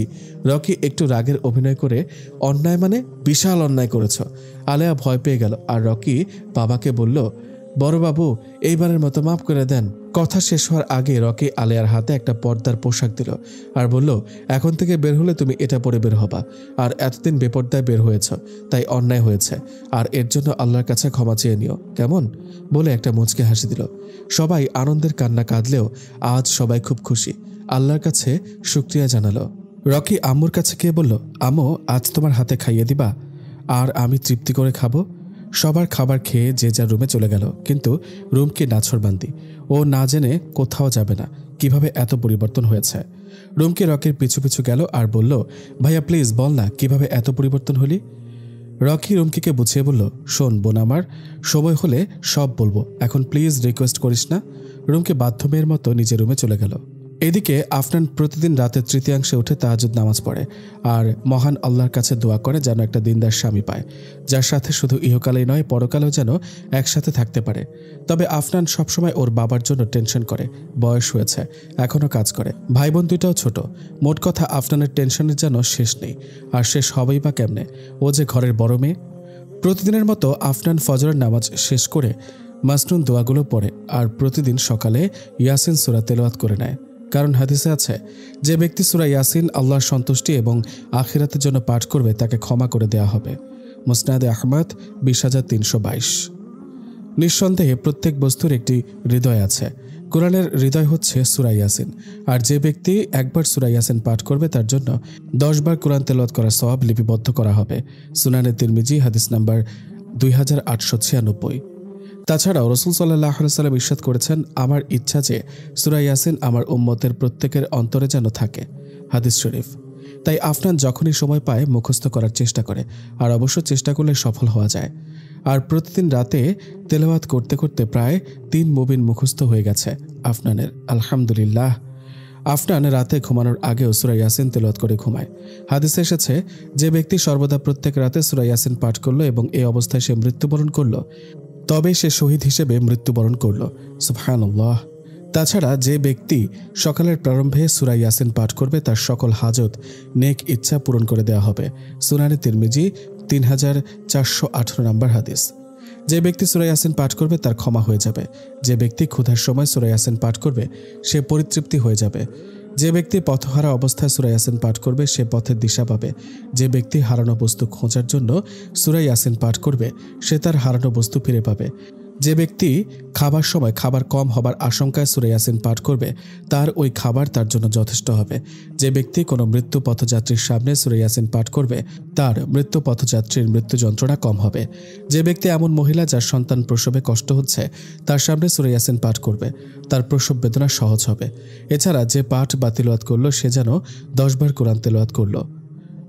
রকি একটু রাগের অভিনয় করে, অন্যায় মানে? বিশাল অন্যায় করেছ। আলেয়া ভয় পেয়ে গেল আর রকি বাবাকে বলল, বড়বাবু, এইবারের মতো মাফ করে দেন। কথা শেষ হওয়ার আগে রকি আলেয়ার হাতে একটা পর্দার পোশাক দিল আর বলল, এখন থেকে বের হলে তুমি এটা পরে বের হবা। আর এতদিন বেপর্দায় বের হয়েছ, তাই অন্যায় হয়েছে, আর এর জন্য আল্লাহর কাছে ক্ষমা চেয়ে নিও, কেমন? বলে একটা মুচকে হাসি দিল। সবাই আনন্দের কান্না কাঁদলেও আজ সবাই খুব খুশি, আল্লাহর কাছে শুকরিয়া জানালো। রকি আম্মুর কাছে গিয়ে বলল, আম্মু, আজ তোমার হাতে খাইয়ে দিবা? আর আমি তৃপ্তি করে খাবো। সবার খাবার খেয়ে যে যার রুমে চলে গেল, কিন্তু রুমকে নাছরবান্দি। ও না জেনে কোথাও যাবে না। কিভাবে এত পরিবর্তন হয়েছে? রুমকে রকির পিছু পিছু গেল আর বলল, ভাইয়া প্লিজ বল না, কিভাবে এত পরিবর্তন হলি? রকি রুমকিকে বুঝিয়ে বলল, শোন বোন আমার, সময় হলে সব বলবো, এখন প্লিজ রিকোয়েস্ট করিস না। রুমকে বাধ্য মেয়ের মতো নিজের রুমে চলে গেল। এদিকে আফনান প্রতিদিন রাতের তৃতীয়াংশে উঠে তাহাজ্জুদ নামাজ পড়ে আর মহান আল্লাহর কাছে দোয়া করে যেন একটা দিনদার স্বামী পায়, যার সাথে শুধু ইহকালেই নয় পরকালেও যেন একসাথে থাকতে পারে। তবে আফনান সবসময় ওর বাবার জন্য টেনশন করে। বয়স হয়েছে, এখনও কাজ করে, ভাই বোন দুইটাও ছোট। মোট কথা আফনানের টেনশনের যেন শেষ নেই। আর শেষ হবেই বা কেমনে? ও যে ঘরের বড় মেয়ে। প্রতিদিনের মতো আফনান ফজরের নামাজ শেষ করে মাসনুন দোয়াগুলো পড়ে আর প্রতিদিন সকালে ইয়াসিন সূরা তেলাওয়াত করে নেয়। কারণ হাদিসে আছে, যে ব্যক্তি সূরা ইয়াসিন আল্লাহর সন্তুষ্টি এবং আখিরাতের জন্য পাঠ করবে তাকে ক্ষমা করে দেওয়া হবে। মুসনাদে আহমদ 20,322। নিঃসন্দেহে প্রত্যেক বস্তুর একটি হৃদয় আছে। কোরআনের হৃদয় হচ্ছে সূরা ইয়াসিন। আর যে ব্যক্তি একবার সূরা ইয়াসিন পাঠ করবে তার জন্য 10 বার কোরআন তেলাওয়াত করার সওয়াব লিপিবদ্ধ করা হবে। সুনানে তিরমিজি হাদিস নাম্বার 2896। তাছাড়াও রাসূল সাল্লাল্লাহু আলাইহি ওয়াসাল্লাম ইরশাদ করেছেন, আমার ইচ্ছা যে সূরা ইয়াসিন আমার উম্মতের প্রত্যেকের অন্তরে যেন থাকে। হাদিস শরীফ। তাই আফনান যখনই সময় পায় মুখস্থ করার চেষ্টা করে, আর অবশ্য চেষ্টা করলে সফল হওয়া যায়। আর প্রতিদিন রাতে তেলাওয়াত করতে করতে প্রায় 3 মুবিন মুখস্থ হয়ে গেছে আফনানের, আলহামদুলিল্লাহ। আফনান রাতে ঘুমানোর আগেও সূরা ইয়াসিন তেলাওয়াত করে ঘুমায়। হাদিসে এসেছে, যে ব্যক্তি সর্বদা প্রত্যেক রাতে সূরা ইয়াসিন পাঠ করলো এবং এই অবস্থায় সে মৃত্যুবরণ করলো, তবে সে শহীদ হিসেবে মৃত্যুবরণ করল। সুবহানাল্লাহ। তাছাড়া যে ব্যক্তি সকালের প্রারম্ভে সূরা ইয়াসিন পাঠ করবে তার সকল হাজত, নেক ইচ্ছা পূরণ করে দেওয়া হবে। সুনানে তিরমিজি 3418 নম্বর হাদিস। যে ব্যক্তি সূরা ইয়াসিন পাঠ করবে তার ক্ষমা হয়ে যাবে। যে ব্যক্তি ক্ষুধার সময় সূরা ইয়াসিন পাঠ করবে সে পরিতৃপ্তি হয়ে যাবে। যে ব্যক্তি পথহারা অবস্থায় সূরা ইয়াসিন পাঠ করবে সে পথের দিশা পাবে। যে ব্যক্তি হারানো বস্তু খোঁজার জন্য সূরা ইয়াসিন পাঠ করবে সে তার হারানো বস্তু ফিরে পাবে। যে ব্যক্তি খাবার সময় খাবার কম হবার আশঙ্কায় সূরা ইয়াসিন পাঠ করবে তার ওই খাবার তার জন্য যথেষ্ট হবে। যে ব্যক্তি কোনো মৃত্যু পথযাত্রীর সামনে সূরা ইয়াসিন পাঠ করবে তার মৃত্যু পথযাত্রীর মৃত্যু যন্ত্রণা কম হবে। যে ব্যক্তি এমন মহিলা যার সন্তান প্রসবে কষ্ট হচ্ছে তার সামনে সূরা ইয়াসিন পাঠ করবে তার প্রসব বেদনা সহজ হবে। এছাড়া যে পাঠ বা তিলাওয়াত করলো সে যেন 10 বার কোরআন তেলাওয়াত করলো।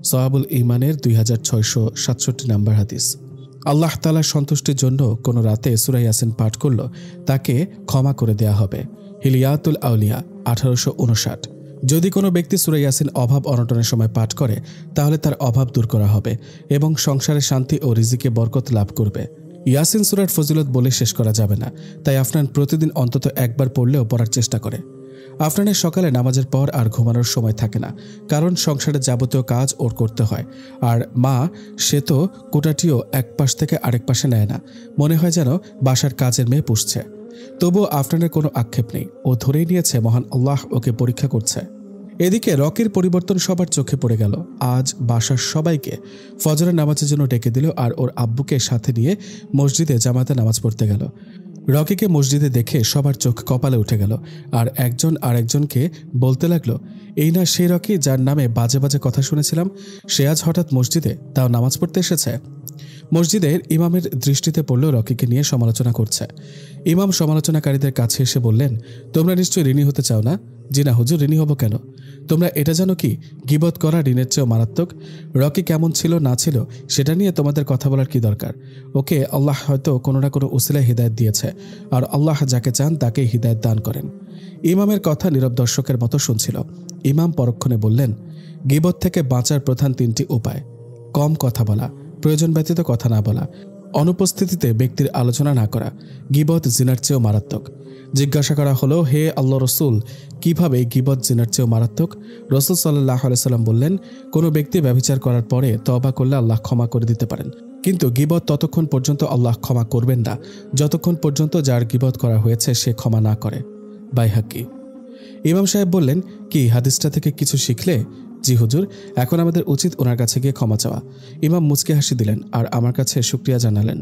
সওয়াবুল ঈমানের 2667 নম্বর হাদিস। আল্লাহ তাআলার সন্তুষ্টির জন্য কোনো রাতে সূরা ইয়াসিন পাঠ করল তাকে ক্ষমা করে দেয়া হবে। হিলিয়াতুল আউলিয়া 1859। যদি কোনো ব্যক্তি সূরা ইয়াসিন অভাব অনটনের সময় পাঠ করে তাহলে তার অভাব দূর করা হবে এবং সংসারে শান্তি ও রিজিকে বরকত লাভ করবে। ইয়াসিন সূরার ফজিলত বলে শেষ করা যাবে না, তাই আফনান প্রতিদিন অন্তত একবার পড়লেও পড়ার চেষ্টা করে। আফরানের সকালে নামাজের পর আর ঘুমানোর সময় থাকে না, কারণ সংসারের যাবতীয় কাজ ওর করতে হয়। আর মা, সে তো কোটাটিও এক পাশ থেকে আরেক পাশে নেয় না, মনে হয় যেন বাসার কাজের মেয়ে পুষছে। তবুও আফরানের কোনো আক্ষেপ নেই, ও ধরেই নিয়েছে মহান আল্লাহ ওকে পরীক্ষা করছে। এদিকে রকির পরিবর্তন সবার চোখে পড়ে গেল। আজ বাসার সবাইকে ফজরের নামাজের জন্য ডেকে দিল আর ওর আব্বুকে সাথে নিয়ে মসজিদে জামাতে নামাজ পড়তে গেল। রকিকে মসজিদে দেখে সবার চোখ কপালে উঠে গেল, আর একজন আরেকজনকে বলতে লাগলো, এই না সেই রকি যার নামে বাজে বাজে কথা শুনেছিলাম, সে আজ হঠাৎ মসজিদে, তাও নামাজ পড়তে এসেছে। মসজিদের ইমামের দৃষ্টিতে পড়ল রকিকে নিয়ে সমালোচনা করছে। ইমাম সমালোচনাকারীদের কাছে এসে বললেন, তোমরা নিশ্চয়ই ঋণী হতে চাও না? জি না হুজুর, ঋণী হব কেন? তোমরা এটা জানো কি গীবত করা ঋণের চেয়েও মারাত্মক? রকি কেমন ছিল না ছিল সেটা নিয়ে তোমাদের কথা বলার কি দরকার? ওকে আল্লাহ হয়তো কোনো না কোনো উসিলায় হিদায়ত দিয়েছে, আর আল্লাহ যাকে চান তাকেই হিদায়ত দান করেন। ইমামের কথা নীরব দর্শকের মতো শুনছিল। ইমাম পরক্ষণে বললেন, গীবত থেকে বাঁচার প্রধান 3টি উপায়: কম কথা বলা, প্রয়োজন ব্যতীত কথা না বলা, অনুপস্থিতিতে ব্যক্তির আলোচনা না করা। গীবত জিনার চেয়েও মারাত্মক। জিজ্ঞাসা করা হলো, হে আল্লাহ রসুল, কিভাবে গীবত জিনার চেয়েও মারাত্মক? রসুল সাল্লাল্লাহু আলাইহি সাল্লাম বললেন, কোনো ব্যক্তি ব্যভিচার করার পরে তওবা করলে আল্লাহ ক্ষমা করে দিতে পারেন, কিন্তু গীবত ততক্ষণ পর্যন্ত আল্লাহ ক্ষমা করবেন না যতক্ষণ পর্যন্ত যার গীবত করা হয়েছে সে ক্ষমা না করে। বাইহাকি। ইমাম সাহেব বললেন, কি হাদিসটা থেকে কিছু শিখলে? জি হুজুর, এখন আমাদের উচিত ওনার কাছে গিয়ে ক্ষমা চাওয়া। ইমাম মুচকি হাসি দিলেন আর আমার কাছে শুকরিয়া জানালেন।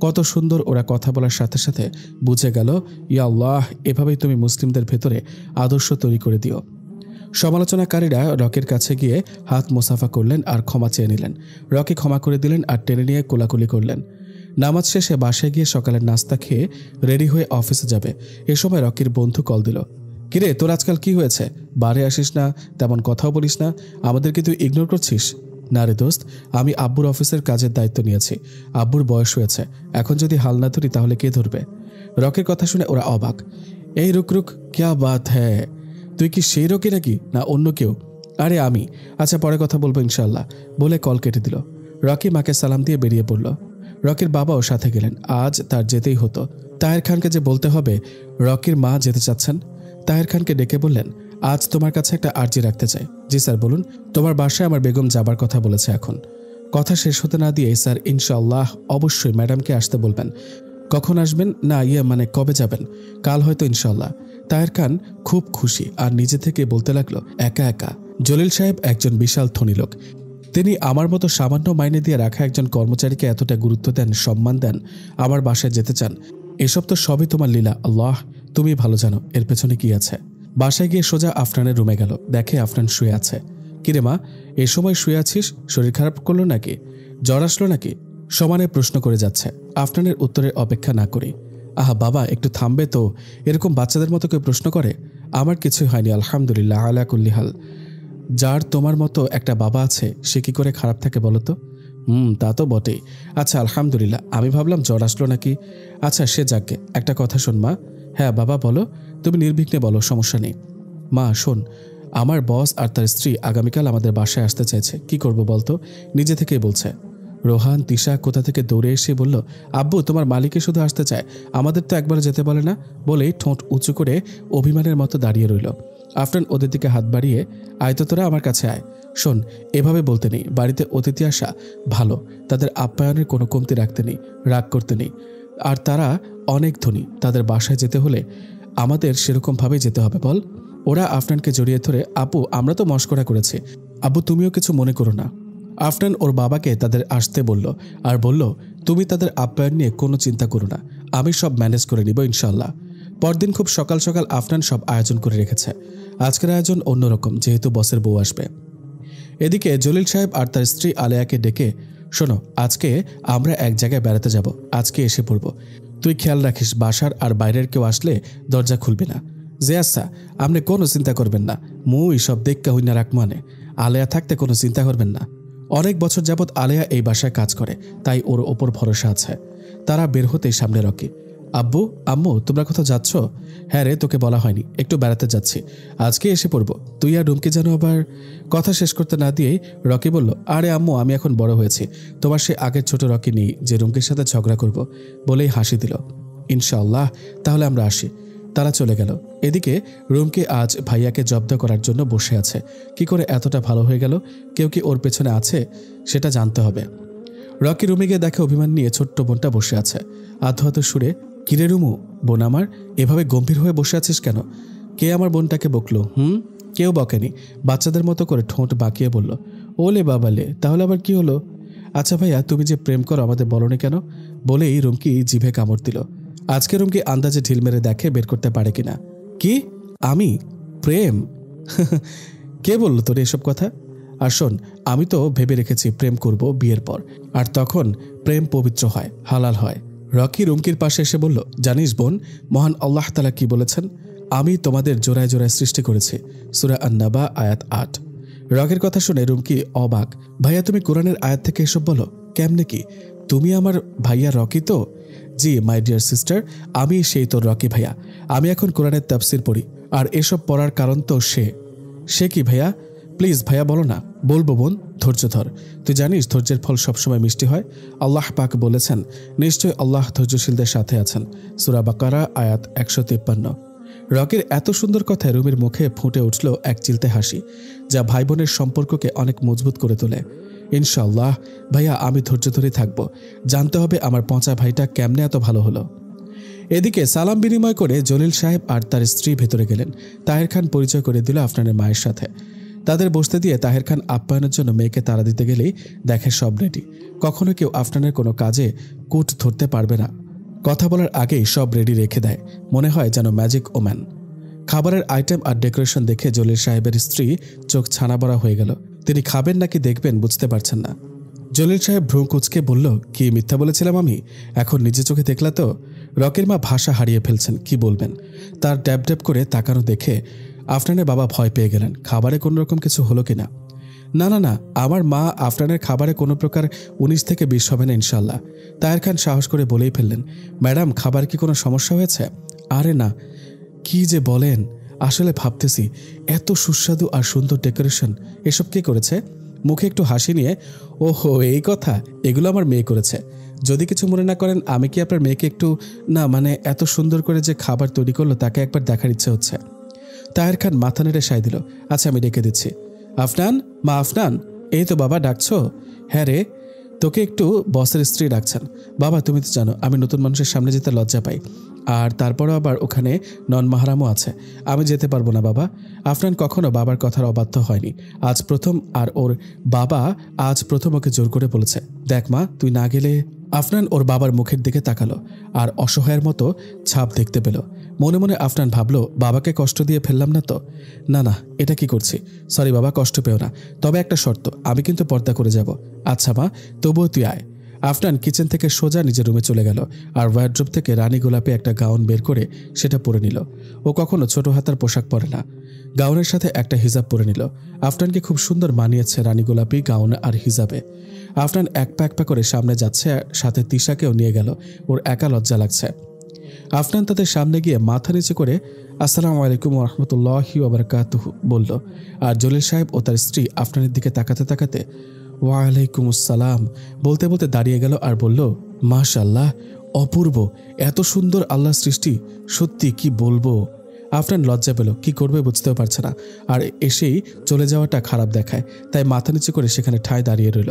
কত সুন্দর ওরা কথা বলার সাথে সাথে বুঝে গেল, ইয়া আল্লাহ, এভাবেই তুমি মুসলিমদের ভেতরে আদর্শ তৈরি করে দিও। সমালোচনাকারীরা রকির কাছে গিয়ে হাত মোসাফা করলেন আর ক্ষমা চেয়ে নিলেন। রকি ক্ষমা করে দিলেন আর টেনে নিয়ে কোলাকুলি করলেন। নামাজ শেষে বাসায় গিয়ে সকালের নাস্তা খেয়ে রেডি হয়ে অফিসে যাবে। এ সময় রকির বন্ধু কল দিল। কিরে, তোর আজকাল কি হয়েছে? বারে আসিস না, তেমন কথাও বলিস না, আমাদেরকে তুই ইগনোর করছিস? না রে দোস্ত, আমি আব্বুর অফিসের কাজের দায়িত্ব নিয়েছি। আব্বুর বয়স হয়েছে, এখন যদি হাল না ধরি তাহলে কে ধরবে? রকির কথা শুনে ওরা অবাক। এই রুক রুক, ক্যা বাত হ্যাঁ, তুই কি সেই রকি নাকি, না অন্য কেউ? আরে আমি। আচ্ছা, পরে কথা বলবো ইনশাল্লাহ, বলে কল কেটে দিল। রকি মাকে সালাম দিয়ে বেরিয়ে পড়ল। রকির বাবাও সাথে গেলেন। আজ তার যেতেই হতো। তাহের খানকে যে বলতে হবে রকির মা যেতে চাচ্ছেন। তাহের খানকে ডেকে বললেন, আজ তোমার কাছে একটা আর্জি রাখতে চাই। জি স্যার, বলুন। তোমার বাসায় আমার বেগম যাবার কথা বলেছে। এখন কথা শেষ হতে না দিয়ে, স্যার ইনশাআল্লাহ অবশ্যই ম্যাডামকে আসতে বলবেন। কখন আসবেন? না মানে কবে যাবেন? কাল হয়তো ইনশাআল্লাহ। তাহের খান খুব খুশি আর নিজে থেকে বলতে লাগলো, একা একা? জলিল সাহেব একজন বিশাল ধনী লোক। তিনি আমার মতো সামান্য মাইনে দিয়ে রাখা একজন কর্মচারীকে এতটা গুরুত্ব দেন, সম্মান দেন, আমার বাসায় যেতে চান। এসব তো সবই তোমার লীলা। আল্লাহ, তুমি ভালো জানো এর পেছনে কি আছে। বাসায় গিয়ে সোজা আফরানের রুমে গেল। দেখে আফরান শুয়ে আছে। কিরে মা, এ সময় শুয়ে আছিস? শরীর খারাপ করলো নাকি? জ্বর আসলো নাকি? সমানে প্রশ্ন করে যাচ্ছে। আফরানের উত্তরের অপেক্ষা না করি, আহা বাবা, একটু থামবে তো? এরকম বাচ্চাদের মতো কেউ প্রশ্ন করে? আমার কিছুই হয়নি আলহামদুলিল্লাহ আলা কুল্লি হাল। যার তোমার মতো একটা বাবা আছে সে কি করে খারাপ থাকে বলো তো? তা তো বটেই। আচ্ছা আলহামদুলিল্লাহ, আমি ভাবলাম জ্বর আসলো নাকি। আচ্ছা সে যাকে, একটা কথা শোন মা। হ্যাঁ বাবা বলো, তুমি নির্বিঘ্নে বলো, সমস্যা নেই। মা শোন, আমার বস আর তার স্ত্রী আগামীকাল আমাদের বাসায় আসতে চাইছে। কি করব বলতো? নিজে থেকেই বলছে। রোহান তিশা কোথা থেকে দৌড়ে এসে বলল, আব্বু তোমার মালিকে শুধু আসতে চায়, আমাদের তো একবার যেতে বলে না। বলেই ঠোঁট উঁচু করে অভিমানের মতো দাঁড়িয়ে রইল। আফরান ওদের দিকে হাত বাড়িয়ে, আয় তো তোরা আমার কাছে আয়। শোন, এভাবে বলতে নেই, বাড়িতে অতিথি আসা ভালো, তাদের আপ্যায়নের কোনো কমতি রাখতে নেই, রাগ করতে নেই। আর তারা অনেক ধনী, তাদের বাসায় যেতে হলে আমাদের সেরকমভাবেই যেতে হবে বল। ওরা আফরানকে জড়িয়ে ধরে, আপু আমরা তো মশকরা করেছি, আব্বু তুমিও কিছু মনে করো না। আফরান ওর বাবাকে তাদের আসতে বলল আর বলল, তুমি তাদের আপ্যায়ন নিয়ে কোনো চিন্তা করো না, আমি সব ম্যানেজ করে নিব ইনশাল্লাহ। পরদিন খুব সকাল সকাল আফরান সব আয়োজন করে রেখেছে। আজকের আয়োজন অন্যরকম, যেহেতু বসের বউ আসবে। এদিকে জলিল সাহেব আর তার স্ত্রী আলেয়াকে ডেকে, শোনো, আজকে আমরা এক জায়গায় বেড়াতে যাব, আজকে এসে পড়ব। তুই খেয়াল রাখিস বাসার আর বাইরের কেউ আসলে দরজা খুলবি না। যে আচ্ছা, আপনি কোনো চিন্তা করবেন না, মুই সব দেখা হই না রাখমানে। আলেয়া থাকতে কোনো চিন্তা করবেন না। অনেক বছর যাবৎ আলেয়া এই বাসায় কাজ করে, তাই ওর ওপর ভরসা আছে। তারা বের হতেই সামনে রকি, আব্বু আম্মু তোমরা কোথাও যাচ্ছ? হ্যাঁ রে, তোকে বলা হয়নি, একটু বেড়াতে যাচ্ছি, আজকে এসে পড়বো। তুই আর ডুমকি যেন আবার। কথা শেষ করতে না দিয়েই রকি বলল, আরে আম্মু আমি এখন বড় হয়েছি, তোমার সে আগের ছোট রকি নেই যে রুমকির সাথে ঝগড়া করব। বলেই হাসি দিল। ইনশাআল্লাহ, তাহলে আমরা আসি। তারা চলে গেল। এদিকে রুমকি আজ ভাইয়াকে জব্দ করার জন্য বসে আছে। কি করে এতটা ভালো হয়ে গেল? কেউ কি ওর পেছনে আছে? সেটা জানতে হবে। রকি রুমে গিয়ে দেখে অভিমান নিয়ে ছোট্ট বোনটা বসে আছে। আধো আধো সুরে, কিরে রুমু, বোন আমার, এভাবে গম্ভীর হয়ে বসে আছিস কেন? কে আমার বোনটাকে বকলো? কেউ বকেনি। বাচ্চাদের মতো করে ঠোঁট বাঁকিয়ে বলল, ওলে বাবালে, তাহলে আবার কি হলো? আচ্ছা ভাইয়া, তুমি যে প্রেম করো আমাদের বলনি কেন? বলেই রুমকি জিভে কামড় দিল। আজকে রুমকি আন্দাজে ঢিল মেরে দেখে বের করতে পারে কিনা। কি? আমি? প্রেম? কে বলল তোর এসব কথা? আর শোন, আমি তো ভেবে রেখেছি প্রেম করব বিয়ের পর, আর তখন প্রেম পবিত্র হয়, হালাল হয়। রকি রুমকির পাশে এসে বলল, জানিস বোন, মহান আল্লাহ তাআলা কি বলেছেন? আমি তোমাদের জোড়ায় জোড়ায় সৃষ্টি করেছি। সূরা আন-নাবা আয়াত ৮। রকির কথা শুনে রুমকি অবাক। ভাইয়া, তুমি কোরআনের আয়াত থেকে এসব বলো? কেমনে কি? তুমি আমার ভাইয়া রকি তো? জি মাই ডিয়ার সিস্টার, আমি সেই তোর রকি ভাইয়া। আমি এখন কোরআনের তাফসির পড়ি, আর এসব পড়ার কারণ তো সে কি ভাইয়া? প্লিজ ভাইয়া বলো না। বলবো বোন, ধৈর্য ধর। তুই জানিস ধৈর্যের ফল সবসময় মিষ্টি হয়। আল্লাহ পাক বলেছেন, নিশ্চয় আল্লাহ ধৈর্যশীলদের সাথে আছেন। সূরা বাকারা আয়াত ১৫৩। রকির এত সুন্দর কথায় রুমির মুখে ফুটে উঠল এক চিলতে হাসি, যা ভাই বোনের সম্পর্ককে অনেক মজবুত করে তোলে। ইনশাআল্লাহ ভাইয়া, আমি ধৈর্য ধরে থাকবো। জানতে হবে আমার পচা ভাইটা কেমনে এত ভালো হলো। এদিকে সালাম বিনিময় করে জলিল সাহেব আর তার স্ত্রী ভেতরে গেলেন। তাহের খান পরিচয় করে দিল আফনানের মায়ের সাথে। তাদের বসতে দিয়ে তাহের খান আপ্যায়নের জন্য মেয়েকে তাড়া দিতে গেলেই দেখে সব রেডি। কখনো কেউ আফনানের কোনো কাজে কুট ধরতে পারবে না। কথা বলার আগেই সব রেডি রেখে দেয়, মনে হয় যেন ম্যাজিক ওম্যান। খাবারের আইটেম আর ডেকোরেশন দেখে জলিল সাহেবের স্ত্রী চোখ ছানা বড়া হয়ে গেল। তিনি খাবেন নাকি দেখবেন বুঝতে পারছেন না। জলিল সাহেব ভ্রু কুঁচকে বলল, কি মিথ্যা বলেছিলাম আমি? এখন নিজে চোখে দেখলা তো? রকির মা ভাষা হারিয়ে ফেলছেন, কি বলবেন। তার ড্যাব ড্যাব করে তাকানো দেখে আফনানের বাবা ভয় পেয়ে গেলেন, খাবারে কোনো রকম কিছু হলো কিনা। না না না, আমার মা আফনানের খাবারে কোনো প্রকার ১৯ থেকে ২০ হবে না ইনশাল্লাহ। তাহের খান সাহস করে বলেই ফেললেন, ম্যাডাম খাবার কি কোনো সমস্যা হয়েছে? আরে না। কি যে বলেন, আসলে ভাবতেছি এত সুস্বাদু আর সুন্দর ডেকোরেশন এসব কে করেছে? মুখে একটু হাসি নিয়ে, ওহো এই কথা, এগুলো আমার মেয়ে করেছে। যদি কিছু মনে না করেন, আমি কি আপনার মেয়েকে একটু, না মানে এত সুন্দর করে যে খাবার তৈরি করলো তাকে একবার দেখার ইচ্ছে হচ্ছে। তাহের খান মাথা নেড়ে সায় দিল, আচ্ছা আমি ডেকে দিচ্ছি। আফনান, মা আফনান, এই তো বাবা ডাকছো? হ্যাঁ রে, তোকে একটু বসের স্ত্রী ডাকছেন। বাবা তুমি তো জানো আমি নতুন মানুষের সামনে যেতে লজ্জা পাই, আর তারপরও আবার ওখানে নন মাহারামও আছে, আমি যেতে পারবো না বাবা। আফনান কখনো বাবার কথার অবাধ্য হয়নি, আজ প্রথম। আর ওর বাবা আজ প্রথম ওকে জোর করে বলেছে, দেখ মা তুই না গেলে। আফনান ওর বাবার মুখের দিকে তাকালো আর অসহায়ের মতো ছাপ দেখতে পেল। মনে মনে আফনান ভাবলো, বাবাকে কষ্ট দিয়ে ফেললাম না তো? না না, এটা কি করছি। সরি বাবা, কষ্ট পেও না। তবে একটা শর্ত, আমি কিন্তু পর্দা করে যাব। আচ্ছা মা, তবুও তুই আয়। আফনান কিচেন থেকে সোজা নিজের রুমে চলে গেল আর ওয়ার্ড্রোব থেকে রানী গোলাপে একটা গাউন বের করে সেটা পরে নিল। ও কখনো ছোট হাতার পোশাক পরে না। গাউনের সাথে একটা হিজাব পরে নিল। আফনানকে খুব সুন্দর মানিয়েছে রানী গোলাপি গাউন আর হিজাবে। আফনান এক পা করে সামনে যাচ্ছে, সাথে তিশাকেও নিয়ে গেল। ওর একা লজ্জা লাগছে। আফনান তাদের সামনে গিয়ে মাথা নিচে করে আসসালামু আলাইকুম ওয়া রাহমাতুল্লাহি ওয়া বারাকাতুহু বলল। আর জলিল সাহেব ও তার স্ত্রী আফনানের দিকে তাকাতে তাকাতে ওয়ালাইকুম আসসালাম বলতে বলতে দাঁড়িয়ে গেল আর বলল, মাশাআল্লাহ, অপূর্ব, এত সুন্দর আল্লাহ সৃষ্টি, সত্যি কি বলবো। আফনান লজ্জা পেল, কি করবে বুঝতেও পারছে না। আর এসেই চলে যাওয়াটা খারাপ দেখায়, তাই মাথা নিচু করে সেখানে ঠায় দাঁড়িয়ে রইল।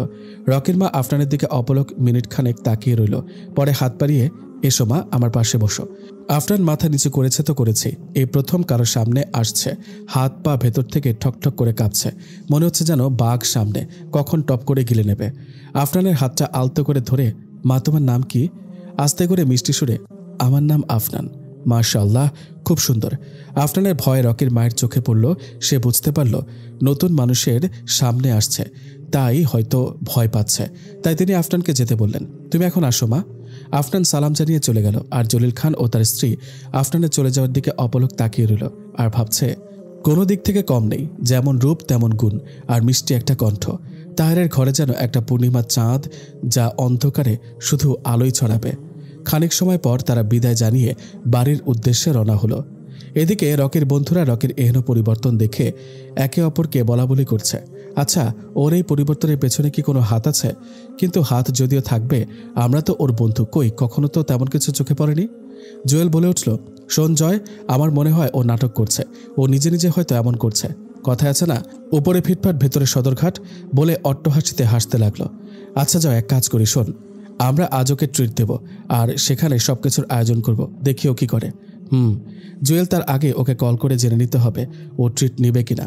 রকির মা আফনানের দিকে অপলক মিনিট খানেক তাকিয়ে রইল, পরে হাত বাড়িয়ে, এসো মা আমার পাশে বসো। আফনান মাথা নিচু করেছে তো করেছে, এই প্রথম কারো সামনে আসছে। হাত পা ভেতর থেকে ঠকঠক করে কাঁপছে, মনে হচ্ছে যেন বাঘ সামনে, কখন টপ করে গিলে নেবে। আফনানের হাতটা আলতো করে ধরে, মা তোমার নাম কি? আস্তে করে মিষ্টি সুরে, আমার নাম আফনান। মাশাআল্লাহ, খুব সুন্দর। আফনানের ভয় রকির মায়ের চোখে পড়ল। সে বুঝতে পারল নতুন মানুষের সামনে আসছে, তাই হয়তো ভয় পাচ্ছে। তাই তিনি আফনানকে যেতে বললেন, তুমি এখন আসো মা। আফনান সালাম জানিয়ে চলে গেল আর জলিল খান ও তার স্ত্রী আফনানের চলে যাওয়ার দিকে অপলক তাকিয়ে রইল আর ভাবছে, কোনো দিক থেকে কম নেই, যেমন রূপ তেমন গুণ আর মিষ্টি একটা কণ্ঠ। তাহেরের ঘরে যেন একটা পূর্ণিমা চাঁদ, যা অন্ধকারে শুধু আলোই ছড়াবে। খানিক সময় পর তারা বিদায় জানিয়ে বাড়ির উদ্দেশ্যে রওনা হলো। এদিকে রকির বন্ধুরা রকির এহেন পরিবর্তন দেখে একে অপরকে বলাবলি করছে, আচ্ছা ওর এই পরিবর্তনের পেছনে কি কোনো হাত আছে? কিন্তু হাত যদিও থাকবে, আমরা তো ওর বন্ধু, কই কখনো তো তেমন কিছু চোখে পড়েনি। জুয়েল বলে উঠল, শোন জয়, আমার মনে হয় ও নাটক করছে। ও নিজে নিজে হয়তো এমন করছে। কথায় আছে না, উপরে ফিটফাট ভেতরে সদরঘাট, বলে অট্টহাসিতে হাসতে লাগলো। আচ্ছা জয়, এক কাজ করি, শোন, আমরা আজ ওকে ট্রিট দেব, আর সেখানে সবকিছুর আয়োজন করব, দেখি ও কি করে। জুয়েল তার আগে ওকে কল করে জেনে নিতে হবে ও ট্রিট নিবে কিনা।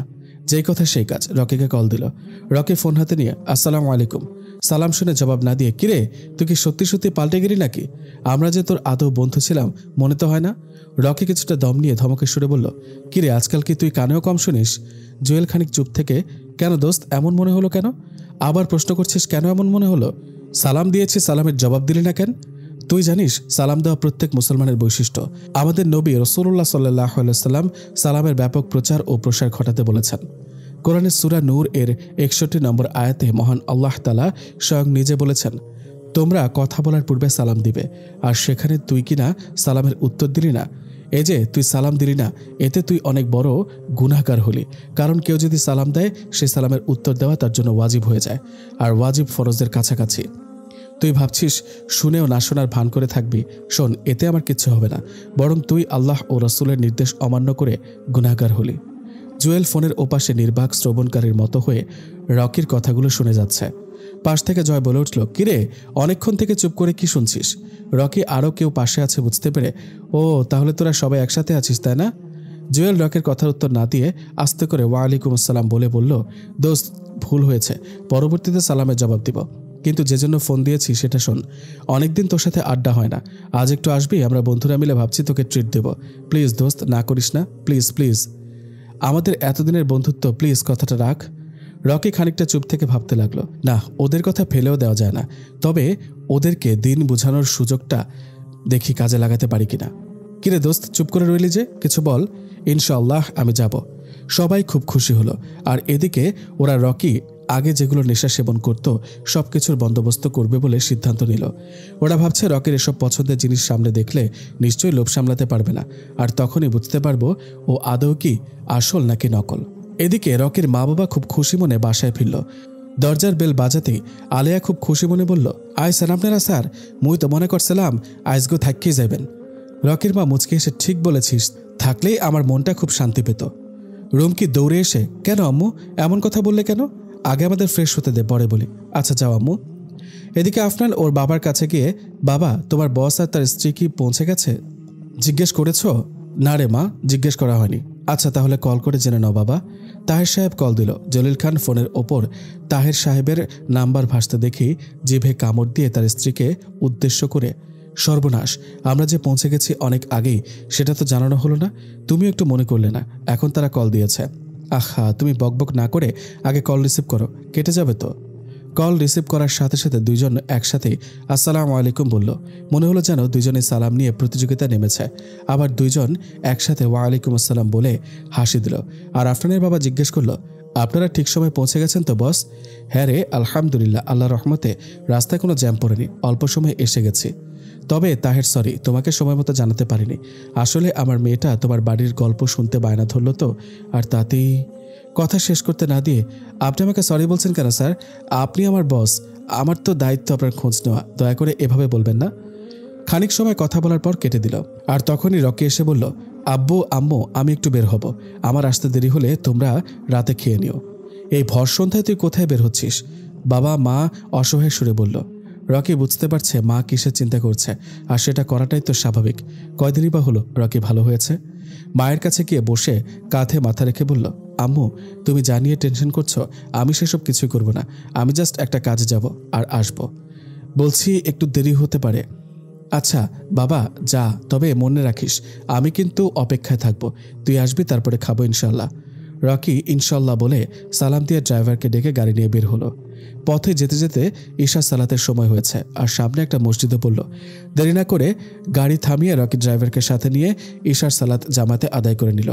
যেই কথা সেই কাজ, রকিকে কল দিল। রকি ফোন হাতে নিয়ে আসসালামু আলাইকুম। সালাম শুনে জবাব না দিয়ে, কিরে তুই কি সত্যি সত্যি পাল্টে গেলি নাকি? আমরা যে তোর আদৌ বন্ধু ছিলাম মনে তো হয় না? রকি কিছুটা দম নিয়ে ধমকে সুরে বলল, কিরে আজকাল কি তুই কানেও কম শুনিস? জুয়েল খানিক চুপ থেকে, কেন দোস্ত, এমন মনে হলো কেন? আবার প্রশ্ন করছিস কেন এমন মনে হলো? সালাম দিয়েছি, সালামের জবাব দিলি না কেন? তুই জানিস সালাম দেওয়া প্রত্যেক মুসলমানের বৈশিষ্ট্য। আমাদের নবী রাসূলুল্লাহ সাল্লাল্লাহু আলাইহি সাল্লাম সালামের ব্যাপক প্রচার ও প্রসার ঘটাতে বলেছেন। কোরআনের সূরা নূর এর 61 নম্বর আয়াতে মহান আল্লাহ তাআলা স্বয়ং নিজে বলেছেন, তোমরা কথা বলার পূর্বে সালাম দিবে। আর সেখানে তুই কিনা সালামের উত্তর দিলি না। এই যে তুই সালাম দিলি না, এতে তুই অনেক বড় গুনাহগার হলি। কারণ কেউ যদি সালাম দেয়, সে সালামের উত্তর দেওয়া তার জন্য ওয়াজিব হয়ে যায়, আর ওয়াজিব ফরজের কাছাকাছি। তুই ভাবছিস শুনেও না শোনার ভান করে থাকবি। শোন, এতে আমার কিচ্ছু হবে না, বরং তুই আল্লাহ ও রাসূলের নির্দেশ অমান্য করে গুনাহগার হলি। জুয়েল ফোনের ওপাশে নির্বাক শ্রবণকারীর মতো হয়ে রকির কথাগুলো শুনে যাচ্ছে। পাশ থেকে জয় বলে উঠল, কিরে অনেকক্ষণ থেকে চুপ করে কি শুনছিস? রকি আরও কেউ পাশে আছে বুঝতে পেরে, ও তাহলে তোরা সবাই একসাথে আছিস তাই না? জুয়েল রকির কথার উত্তর না দিয়ে আস্তে করে ওয়ালাইকুম আসসালাম বলে বলল, দোস্ত ভুল হয়েছে, পরবর্তীতে সালামের জবাব দিব। কিন্তু যে জন্য ফোন দিয়েছি সেটা শোন, অনেকদিন তোর সাথে আড্ডা হয় না, আজ একটু আসবি? আমরা বন্ধুরা মিলে ভাবছি তোকে ট্রিট দেব। প্লিজ দোস্ত, না করিস না, প্লিজ প্লিজ, আমাদের এতদিনের বন্ধুত্ব, প্লিজ কথাটা রাখ। রকি খানিকটা চুপ থেকে ভাবতে লাগলো, না, ওদের কথা ফেলেও দেওয়া যায় না, তবে ওদেরকে দিন বোঝানোর সুযোগটা দেখি কাজে লাগাতে পারি কিনা। কিরে দোস্ত, চুপ করে রইলি যে, কিছু বল। ইনশাআল্লাহ আমি যাব। সবাই খুব খুশি হলো। আর এদিকে ওরা রকি আগে যেগুলো নেশা সেবন করত সব কিছুর বন্দোবস্ত করবে বলে সিদ্ধান্ত নিল। ওরা ভাবছে রকির এসব পছন্দের জিনিস সামনে দেখলে নিশ্চয়ই লোভ সামলাতে পারবে না, আর তখনই বুঝতে পারবো ও আদৌ কি আসল নাকি নকল। এদিকে রকির মা বাবা খুব খুশি মনে বাসায় ফিরল। দরজার বেল বাজাতেই আলেয়া খুব খুশি মনে বলল, আইসান আপনারা স্যার, মুই তো মনে করছিলাম আইজগো থাককেই যাবেন। রকির মা মুচকে এসে, ঠিক বলেছিস, থাকলেই আমার মনটা খুব শান্তি পেত। রুমকি দৌড়ে এসে, কেন আম্মু এমন কথা বললে কেন? আগে আমাদের ফ্রেশ হতে দে, পরে বলি। আচ্ছা যাও আম্মু। এদিকে আফনান ওর বাবার কাছে গিয়ে, বাবা তোমার বস আর তার স্ত্রী কি পৌঁছে গেছে? জিজ্ঞেস করেছ? না রে মা, জিজ্ঞেস করা হয়নি। আচ্ছা তাহলে কল করে জেনে নাও বাবা। তাহের সাহেব কল দিল। জলিল খান ফোনের ওপর তাহের সাহেবের নাম্বার ভাসতে দেখি জিভে কামড় দিয়ে তার স্ত্রীকে উদ্দেশ্য করে, সর্বনাশ, আমরা যে পৌঁছে গেছি অনেক আগেই, সেটা তো জানানো হলো না, তুমি একটু মনে করলে না, এখন তারা কল দিয়েছে। আহা, তুমি বকবক না করে আগে কল রিসিভ করো, কেটে যাবে তো। কল রিসিভ করার সাথে সাথে দুইজন একসাথেই আসসালামু আলাইকুম বলল। মনে হলো যেন দুইজনে সালাম নিয়ে প্রতিযোগিতা নেমেছে। আবার দুইজন একসাথে ওয়ালাইকুম আসসালাম বলে হাসি দিল। আর আফনানের বাবা জিজ্ঞেস করলো, আপনারা ঠিক সময় পৌঁছে গেছেন তো বস? হ্যাঁ রে, আলহামদুলিল্লাহ, আল্লাহর রহমতে রাস্তায় কোনো জ্যাম পড়েনি, অল্প সময় এসে গেছি। তবে তাহের সরি, তোমাকে সময় মতো জানাতে পারিনি। আসলে আমার মেয়েটা তোমার বাড়ির গল্প শুনতে বায়না ধরলো তো, আর তাতেই। কথা শেষ করতে না দিয়ে, আপনি আমাকে সরি বলছেন কেন স্যার? আপনি আমার বস, আমার তো দায়িত্ব আপনার খোঁজ নেওয়া, দয়া করে এভাবে বলবেন না। খানিক সময় কথা বলার পর কেটে দিল। আর তখনই রকি এসে বলল, আব্বু আম্মু আমি একটু বের হব, আমার আসতে দেরি হলে তোমরা রাতে খেয়ে নিও। এই ভর সন্ধ্যায় তুই কোথায় বের হচ্ছিস? বাবা মা অসহায় সুরে বলল। রকি বুঝতে পারছে মা কিসের চিন্তা করছে, আর সেটা করাটাই তো স্বাভাবিক। কয়দিনই বা হলো রকি ভালো হয়েছে। মায়ের কাছে গিয়ে বসে কাঁধে মাথা রেখে বলল, আম্মু তুমি জানিয়ে টেনশন করছো, আমি সেসব কিছুই করব না, আমি জাস্ট একটা কাজে যাব আর আসব। বলছি একটু দেরি হতে পারে। আচ্ছা বাবা যা, তবে মনে রাখিস আমি কিন্তু অপেক্ষায় থাকবো, তুই আসবি তারপরে খাবো ইনশাল্লাহ। রকি ইনশাল্লাহ বলে সালাম দিয়ে ড্রাইভারকে ডেকে গাড়ি নিয়ে বের হলো। পথে যেতে যেতে ঈশা সালাতের সময় হয়েছে, আর সামনে একটা মসজিদে পড়ল। দেরি না করে গাড়ি থামিয়ে রকি ড্রাইভারকে সাথে নিয়ে ঈশার সালাত জামাতে আদায় করে নিল।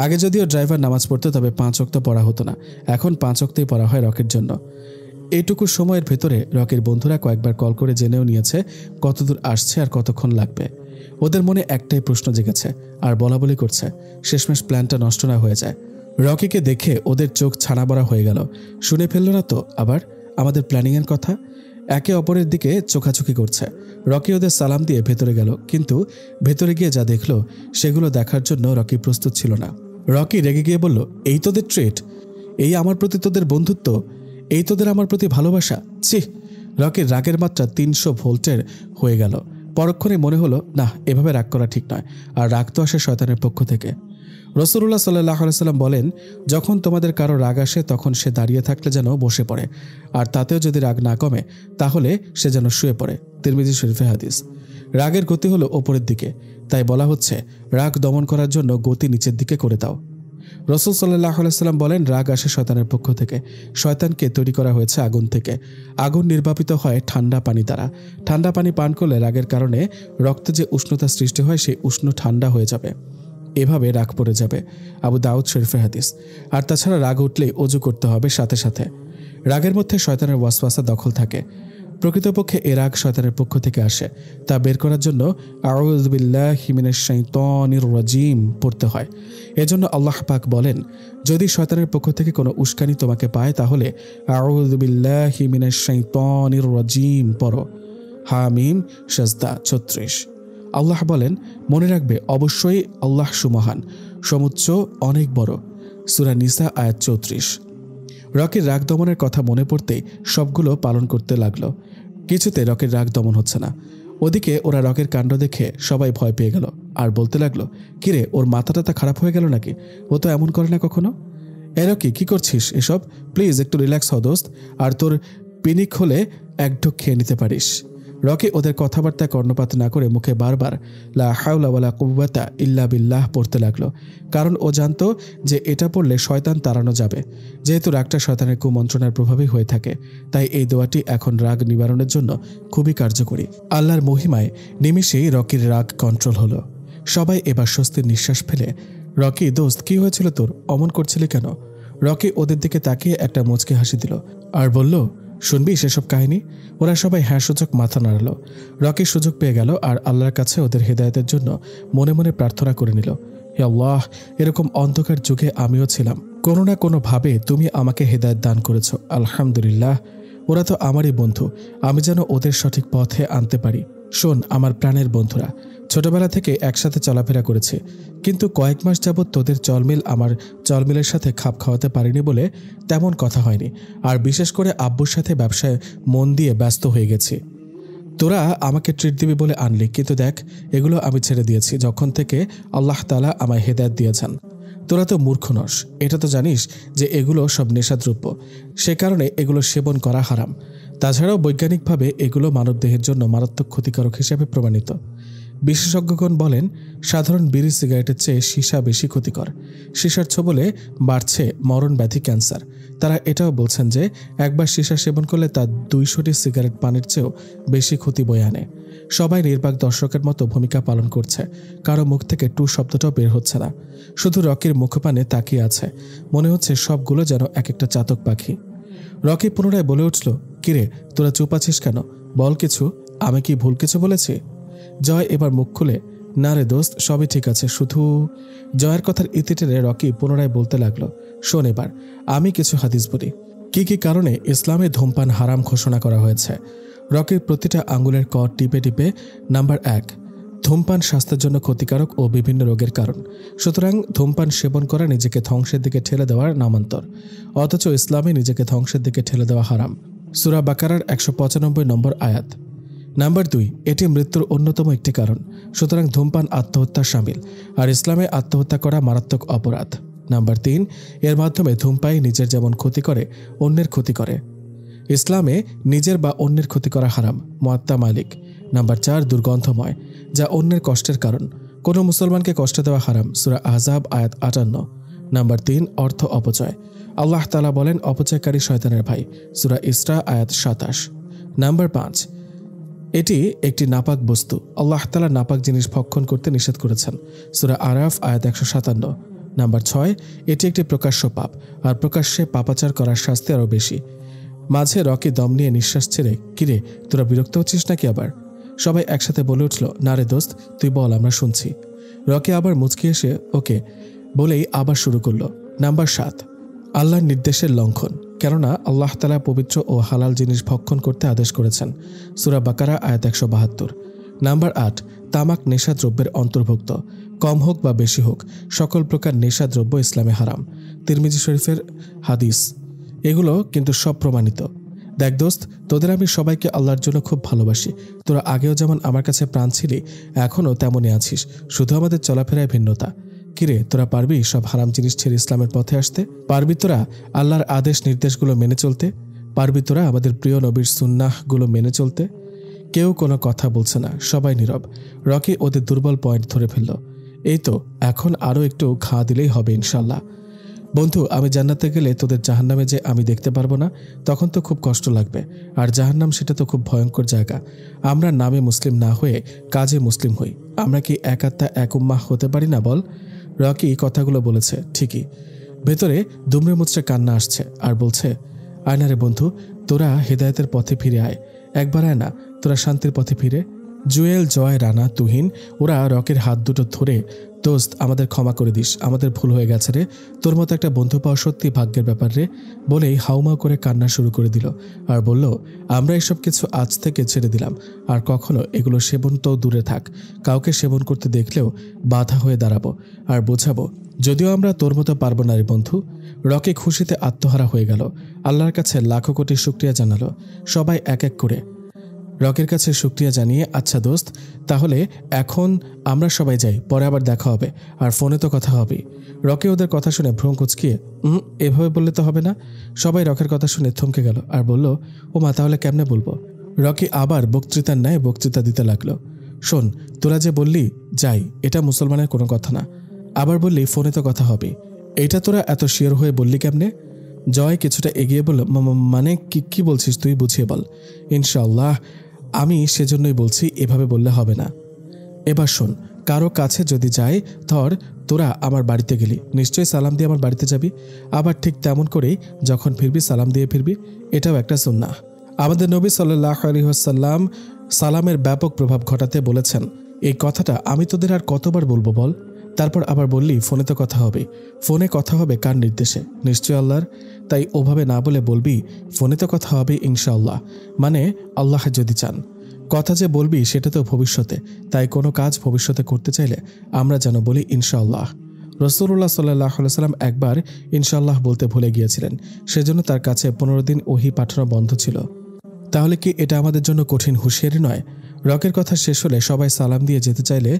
আগে যদিও ড্রাইভার নামাজ পড়তো, তবে 5 ওয়াক্ত পড়া হতো না, এখন 5 ওয়াক্তই পড়া হয় রকির জন্য। এইটুকু সময়ের ভেতরে রকির বন্ধুরা কয়েকবার কল করে জেনেও নিয়েছে কতদূর আসছে আর কতক্ষণ লাগবে। ওদের মনে একটাই প্রশ্ন জেগেছে আর বলাবলি করছে, শেষমেশ প্ল্যানটা নষ্ট না হয়ে যায়। রকিকে দেখে ওদের চোখ ছানা বড়া হয়ে গেল। শুনে ফেলল না তো আবার আমাদের প্ল্যানিংয়ের কথা? একে অপরের দিকে চোখাচোখি করছে। রকি ওদের সালাম দিয়ে ভেতরে গেল, কিন্তু ভেতরে গিয়ে যা দেখলো সেগুলো দেখার জন্য রকি প্রস্তুত ছিল না। রকি রেগে গিয়ে বলল, এই তোদের ট্রিট, এই আমার প্রতি তোদের বন্ধুত্ব, এই তোদের আমার প্রতি ভালোবাসা, ছি। রকির রাগের মাত্রা 300 ভোল্টের হয়ে গেল। পরক্ষণে মনে হলো, না, এভাবে রাগ করা ঠিক নয়, আর রাগ তো আসে শয়তানের পক্ষ থেকে। রাসূলুল্লাহ সাল্লাল্লাহু আলাইহি সাল্লাম বলেন, যখন তোমাদের কারো রাগ আসে তখন সে দাঁড়িয়ে থাকলে যেন বসে পড়ে, আর তাতেও যদি রাগ না কমে তাহলে সে যেন শুয়ে পড়ে। তিরমিজি শরীফে হাদিস। রাগের গতি হলো ওপরের দিকে, তাই বলা হচ্ছে রাগ দমন করার জন্য গতি নিচের দিকে করে দাও। রাসূল সাল্লাল্লাহু আলাইহি সাল্লাম বলেন, রাগ আসে শয়তানের পক্ষ থেকে। শয়তানকে তৈরি করা হয়েছে আগুন থেকে। আগুন নির্বাপিত হয় ঠান্ডা পানি দ্বারা। ঠান্ডা পানি পান করলে রাগের কারণে রক্তে যে উষ্ণতা সৃষ্টি হয় সেই উষ্ণ ঠান্ডা হয়ে যাবে, এভাবে রাগ পড়ে যাবে। আবু দাউদ শরীফে হাদিস। আর তাছাড়া রাগ উঠলেই অজু করতে হবে সাথে সাথে। রাগের মধ্যে শয়তানের ওয়াসওয়াসা দখল থাকে। প্রকৃতপক্ষে এ রাগ শয়তানের পক্ষ থেকে আসে, তা বের করার জন্য আউযু বিল্লাহি মিনাশ শাইতানির রাজিম পড়তে হয়। এজন্য আল্লাহ পাক বলেন, যদি শয়তানের পক্ষ থেকে কোনো উস্কানি তোমাকে পায় তাহলে আউযু বিল্লাহি মিনাশ শাইতানির রাজিম পড়ো। হামিম সাজদা 36। আল্লাহ বলেন, মনে রাখবে অবশ্যই আল্লাহ সুমহান, সমুচ্চ, অনেক বড়। সূরা নিসা আয়াত 34। রকির রাগ দমনের কথা মনে পড়তেই সবগুলো পালন করতে লাগলো। কিছুতে রকির রাগ দমন হচ্ছে না। ওদিকে ওরা রকের কাণ্ড দেখে সবাই ভয় পেয়ে গেল আর বলতে লাগলো, কিরে, ওর মাথাটা খারাপ হয়ে গেল নাকি? ও তো এমন করে না কখনো। এ রকি, কি করছিস এসব? প্লিজ একটু রিল্যাক্স হ দোস্ত, আর তোর পিনিক হলে এক ঢোক খেয়ে নিতে পারিস। রকি ওদের কথাবার্তা কর্ণপাত না করে মুখে বারবার লা হাওলা ওয়ালা কুওয়াতা ইল্লা বিল্লাহ পড়তে লাগলো, কারণ ও জানতো যে এটা পড়লে শয়তান তাড়ানো যাবে। যেহেতু রাগটা শয়তানের কুমন্ত্রণার প্রভাবই হয়ে থাকে, তাই এই দোয়াটি এখন রাগ নিবারণের জন্য খুবই কার্যকরী। আল্লাহর মহিমায় নিমিষেই রকির রাগ কন্ট্রোল হলো। সবাই এবার স্বস্তির নিঃশ্বাস ফেলে, রকি দোস্ত, কি হয়েছিল তোর? অমন করছিলি কেন? রকি ওদের দিকে তাকিয়ে একটা মুচকি হাসি দিল আর বলল, শুনবি সেসব কাহিনী? ওরা সবাই হ্যাঁ সূচক মাথা নাড়ল। রকি সুযোগ পেয়ে গেল আর আল্লাহর কাছে ওদের হেদায়েতের জন্য মনে মনে প্রার্থনা করে নিল, হে আল্লাহ, এরকম অন্ধকার যুগে আমিও ছিলাম, কোনো না কোনো ভাবে তুমি আমাকে হেদায়েত দান করেছো, আলহামদুলিল্লাহ। ওরা তো আমারই বন্ধু, আমি যেন ওদের সঠিক পথে আনতে পারি। শোন আমার প্রাণের বন্ধুরা, ছোটবেলা থেকে একসাথে চলাফেরা করেছে, কিন্তু কয়েক মাস যাবৎ তোদের চলমিল আমার চলমিলের সাথে খাপ খাওয়াতে পারিনি বলে তেমন কথা হয়নি, আর বিশেষ করে আব্বুর সাথে ব্যবসায় মন দিয়ে ব্যস্ত হয়ে গেছি। তোরা আমাকে ট্রিট দিবি বলে আনলি, কিন্তু দেখ, এগুলো আমি ছেড়ে দিয়েছি যখন থেকে আল্লাহ তাআলা আমায় হেদায়েত দিয়েছেন। তোরা তো মূর্খ নস, এটা তো জানিস যে এগুলো সব নেশাদ্রব্য, সে কারণে এগুলো সেবন করা হারাম। তাছাড়াও বৈজ্ঞানিকভাবে এগুলো মানবদেহের জন্য মারাত্মক ক্ষতিকারক হিসেবে প্রমাণিত। বিশেষজ্ঞগণ বলেন, সাধারণ বিড়ি সিগারেটের চেয়ে সীসা বেশি ক্ষতিকর। সীসার ছোবলে বাড়ছে মরণ ব্যাধি, ক্যান্সার। তারা এটাও বলছেন যে একবার সীসা সেবন করলে তা 200টি সিগারেট পানের চেয়েও বেশি ক্ষতি বয়ে আনে। সবাই নির্বাক দর্শকের মতো ভূমিকা পালন করছে, কারো মুখ থেকে টু শব্দটাও বের হচ্ছে না। শুধু রকির মুখপানে তাকিয়ে আছে, মনে হচ্ছে সবগুলো যেন এক একটা চাতক পাখি। রকি পুনরায় বলে উঠল, কিরে, তোরা চুপ আছিস কেন? বল কিছু, আমি কি ভুল কিছু বলেছি? জয় এবার মুখ খুলে, না রে দোস্ত, সবই ঠিক আছে, শুধু। জয়ের কথার ইতি টেনে রকি পুনরায় বলতে লাগলো, শোন এবার আমি কিছু হাদিস বলি, কি কি কারণে ইসলামে ধূমপান হারাম ঘোষণা করা হয়েছে। রকির প্রতিটা আঙ্গুলের কর টিপে টিপে, নাম্বার 1, ধূমপান স্বাস্থ্যের জন্য ক্ষতিকারক ও বিভিন্ন রোগের কারণ। সুতরাং ধূমপান সেবন করা নিজেকে ধ্বংসের দিকে ঠেলে দেওয়ার নামান্তর, অথচ ইসলামে নিজেকে ধ্বংসের দিকে ঠেলে দেওয়া হারাম। সূরা বাকারার 195 নম্বর আয়াত। নাম্বার 2, এটি মৃত্যুর অন্যতম একটি কারণ, সুতরাং ধূমপান আত্মহত্যার শামিল, আর ইসলামে আত্মহত্যা করা মারাত্মক অপরাধ। নাম্বার 3, এর মাধ্যমে ধূমপায়ী নিজের যেমন ক্ষতি করে অন্যের ক্ষতি করে। ইসলামে নিজের বা অন্যের ক্ষতি করা হারাম, মুয়াত্তা মালিক। নাম্বার 4, দুর্গন্ধময়, যা অন্যের কষ্টের কারণ, কোনো মুসলমানকে কষ্ট দেওয়া হারাম, সূরা আহজাব আয়াত 58। নাম্বার 3, অর্থ অপচয়, আল্লাহ তাআলা বলেন অপচয়কারী শয়তানের ভাই, সূরা ইসরা আয়াত 27। নাম্বার 5, এটি একটি নাপাক বস্তু, আল্লাহ তাআলা নাপাক জিনিস ভক্ষণ করতে নিষেধ করেছেন, সূরা আরাফ আয়াত 157। নাম্বার 6, এটি একটি প্রকাশ্য পাপ, আর প্রকাশ্যে পাপাচার করার শাস্তি আরও বেশি। মাঝে রকি দম নিয়ে নিঃশ্বাস ছেড়ে, কিরে, তোরা বিরক্ত হচ্ছিস নাকি আবার? সবাই একসাথে বলে উঠল, না রে দোস্ত, তুই বল, আমরা শুনছি। রকি আবার মুচকি এসে ওকে বলেই আবার শুরু করলো, নাম্বার 7, আল্লাহর নির্দেশের লঙ্ঘন, কেননা আল্লাহ তাআলা পবিত্র ও হালাল জিনিস ভক্ষণ করতে আদেশ করেছেন। সূরা বাকারা আয়াত 172। নাম্বার 8, তামাক নেশাদ্রব্যের অন্তর্ভুক্ত। কম হোক বা বেশি হোক, সকল প্রকার নেশাদ্রব্য ইসলামে হারাম। তিরমিজি শরীফের হাদিস। এগুলো কিন্তু সব প্রমাণিত। দেখ দোস্ত, তোদের আমি সবাইকে আল্লাহর জন্য খুব ভালোবাসি। তোরা আগেও যেমন আমার কাছে প্রাণ ছিলি, এখনও তেমনই আছিস, শুধু আমাদের চলাফেরায় ভিন্নতা। কিরে, তোরা পারবি সব হারাম জিনিস ছেড়ে ইসলামের পথে আসতে? পারবি তোরা আল্লাহর আদেশ নির্দেশগুলো মেনে চলতে? পারবি তোরা আমাদের প্রিয় নবীর সুন্নাহগুলো মেনে চলতে? কেউ কোনো কথা বলছে না, সবাই নীরব। রকি ওদের দুর্বল পয়েন্ট ধরে ফেলল। এই তো, এখন আরও একটু ঘা দিলেই হবে ইনশাল্লাহ। বন্ধু, আমি জান্নাতে গেলে তোদের জাহান্নামে যে আমি দেখতে পারবো না, তখন তো খুব কষ্ট লাগবে। আর জাহান্নাম সেটা তো খুব ভয়ঙ্কর জায়গা। আমরা নামে মুসলিম না হয়ে কাজে মুসলিম হই। আমরা কি এক আত্মা এক উম্মাহ হতে পারি না বল? রকি কথাগুলো বলেছে ঠিকই, ভেতরে দুমড়ে মুচড়ে কান্না আসছে আর বলছে, আয় না রে বন্ধু, তোরা হেদায়েতের পথে ফিরে আয়। একবার আয় না, তোরা শান্তির পথে ফিরে। জুয়েল, জয়, রানা, তুহিন ওরা রকের হাত দুটো ধরে, দোস্ত আমাদের ক্ষমা করে দিস, আমাদের ভুল হয়ে গেছে রে, তোর মতো একটা বন্ধু পাওয়া সত্যি ভাগ্যের ব্যাপার রে, বলেই হাউমাউ করে কান্না শুরু করে দিল। আর বলল, আমরা এসব কিছু আজ থেকে ছেড়ে দিলাম, আর কখনো এগুলো সেবন তো দূরে থাক, কাউকে সেবন করতে দেখলেও বাধা হয়ে দাঁড়াবো আর বোঝাবো। যদিও আমরা তোর মতো পারবো না রে বন্ধু। রকি খুশিতে আত্মহারা হয়ে গেল, আল্লাহর কাছে লাখো কোটি শুকরিয়া জানালো। সবাই এক এক করে রকের কাছে শুকরিয়া জানিয়ে, আচ্ছা দোস্ত, তাহলে এখন আমরা সবাই যাই, পরে আবার দেখা হবে, আর ফোনে তো কথা হবে। রকে ওদের কথা শুনে ভ্রম কুচকিয়ে, এভাবে বললে তো হবে না। সবাই রকের কথা শুনে থমকে গেল আর বলল, ও মা, তাহলে কেমনে বলবো? রকি আবার বক্তৃতার ন্যায় বক্তৃতা দিতে লাগলো। শোন, তোরা যে বললি যাই, এটা মুসলমানের কোনো কথা না। আবার বললি ফোনে তো কথা হবে, এইটা তোরা এত শিওর হয়ে বললি কেমনে? জয় কিছুটা এগিয়ে বলল, মানে কি বলছিস তুই, বুঝিয়ে বল। ইনশাআল্লাহ, আমি সেজন্যই বলছি, এভাবে বললে হবে না। এবার শোন, কারো কাছে যদি যাই, ধর তোরা আমার বাড়িতে গেলি, নিশ্চয়ই সালাম দিয়ে আমার বাড়িতে যাবি, আবার ঠিক তেমন করেই যখন ফিরবি সালাম দিয়ে ফিরবি। এটাও একটা সুন্নাহ। আমাদের নবী সাল্লাল্লাহু আলাইহি ওয়াসাল্লাম সালামের ব্যাপক প্রভাব ঘটাতে বলেছেন। এই কথাটা আমি তোদের আর কতবার বলবো বল? তারপর আবার বললি ফোনে তো কথা হবে। ফোনে কথা হবে কার নির্দেশে? নিশ্চয় আল্লাহর। তাই ওভাবে না বলে বলবি, ফোনে তো কথা হবে ইনশাআল্লাহ, মানে আল্লাহ যদি চান। কথা যে বলবি সেটা তো ভবিষ্যতে, তাই কোনো কাজ ভবিষ্যতে করতে চাইলে আমরা যেন বলি ইনশাআল্লাহ। রাসূলুল্লাহ সাল্লাল্লাহু আলাইহি ওয়াসাল্লাম একবার ইনশাআল্লাহ বলতে ভুলে গিয়েছিলেন, সেজন্য তার কাছে 15 দিন ওহী পাঠানো বন্ধ ছিল। তাহলে কি এটা আমাদের জন্য কঠিন হুঁশিয়ারি নয়? রকের কথা শেষ হলে সবাই সালাম দিয়ে যেতে চাইলে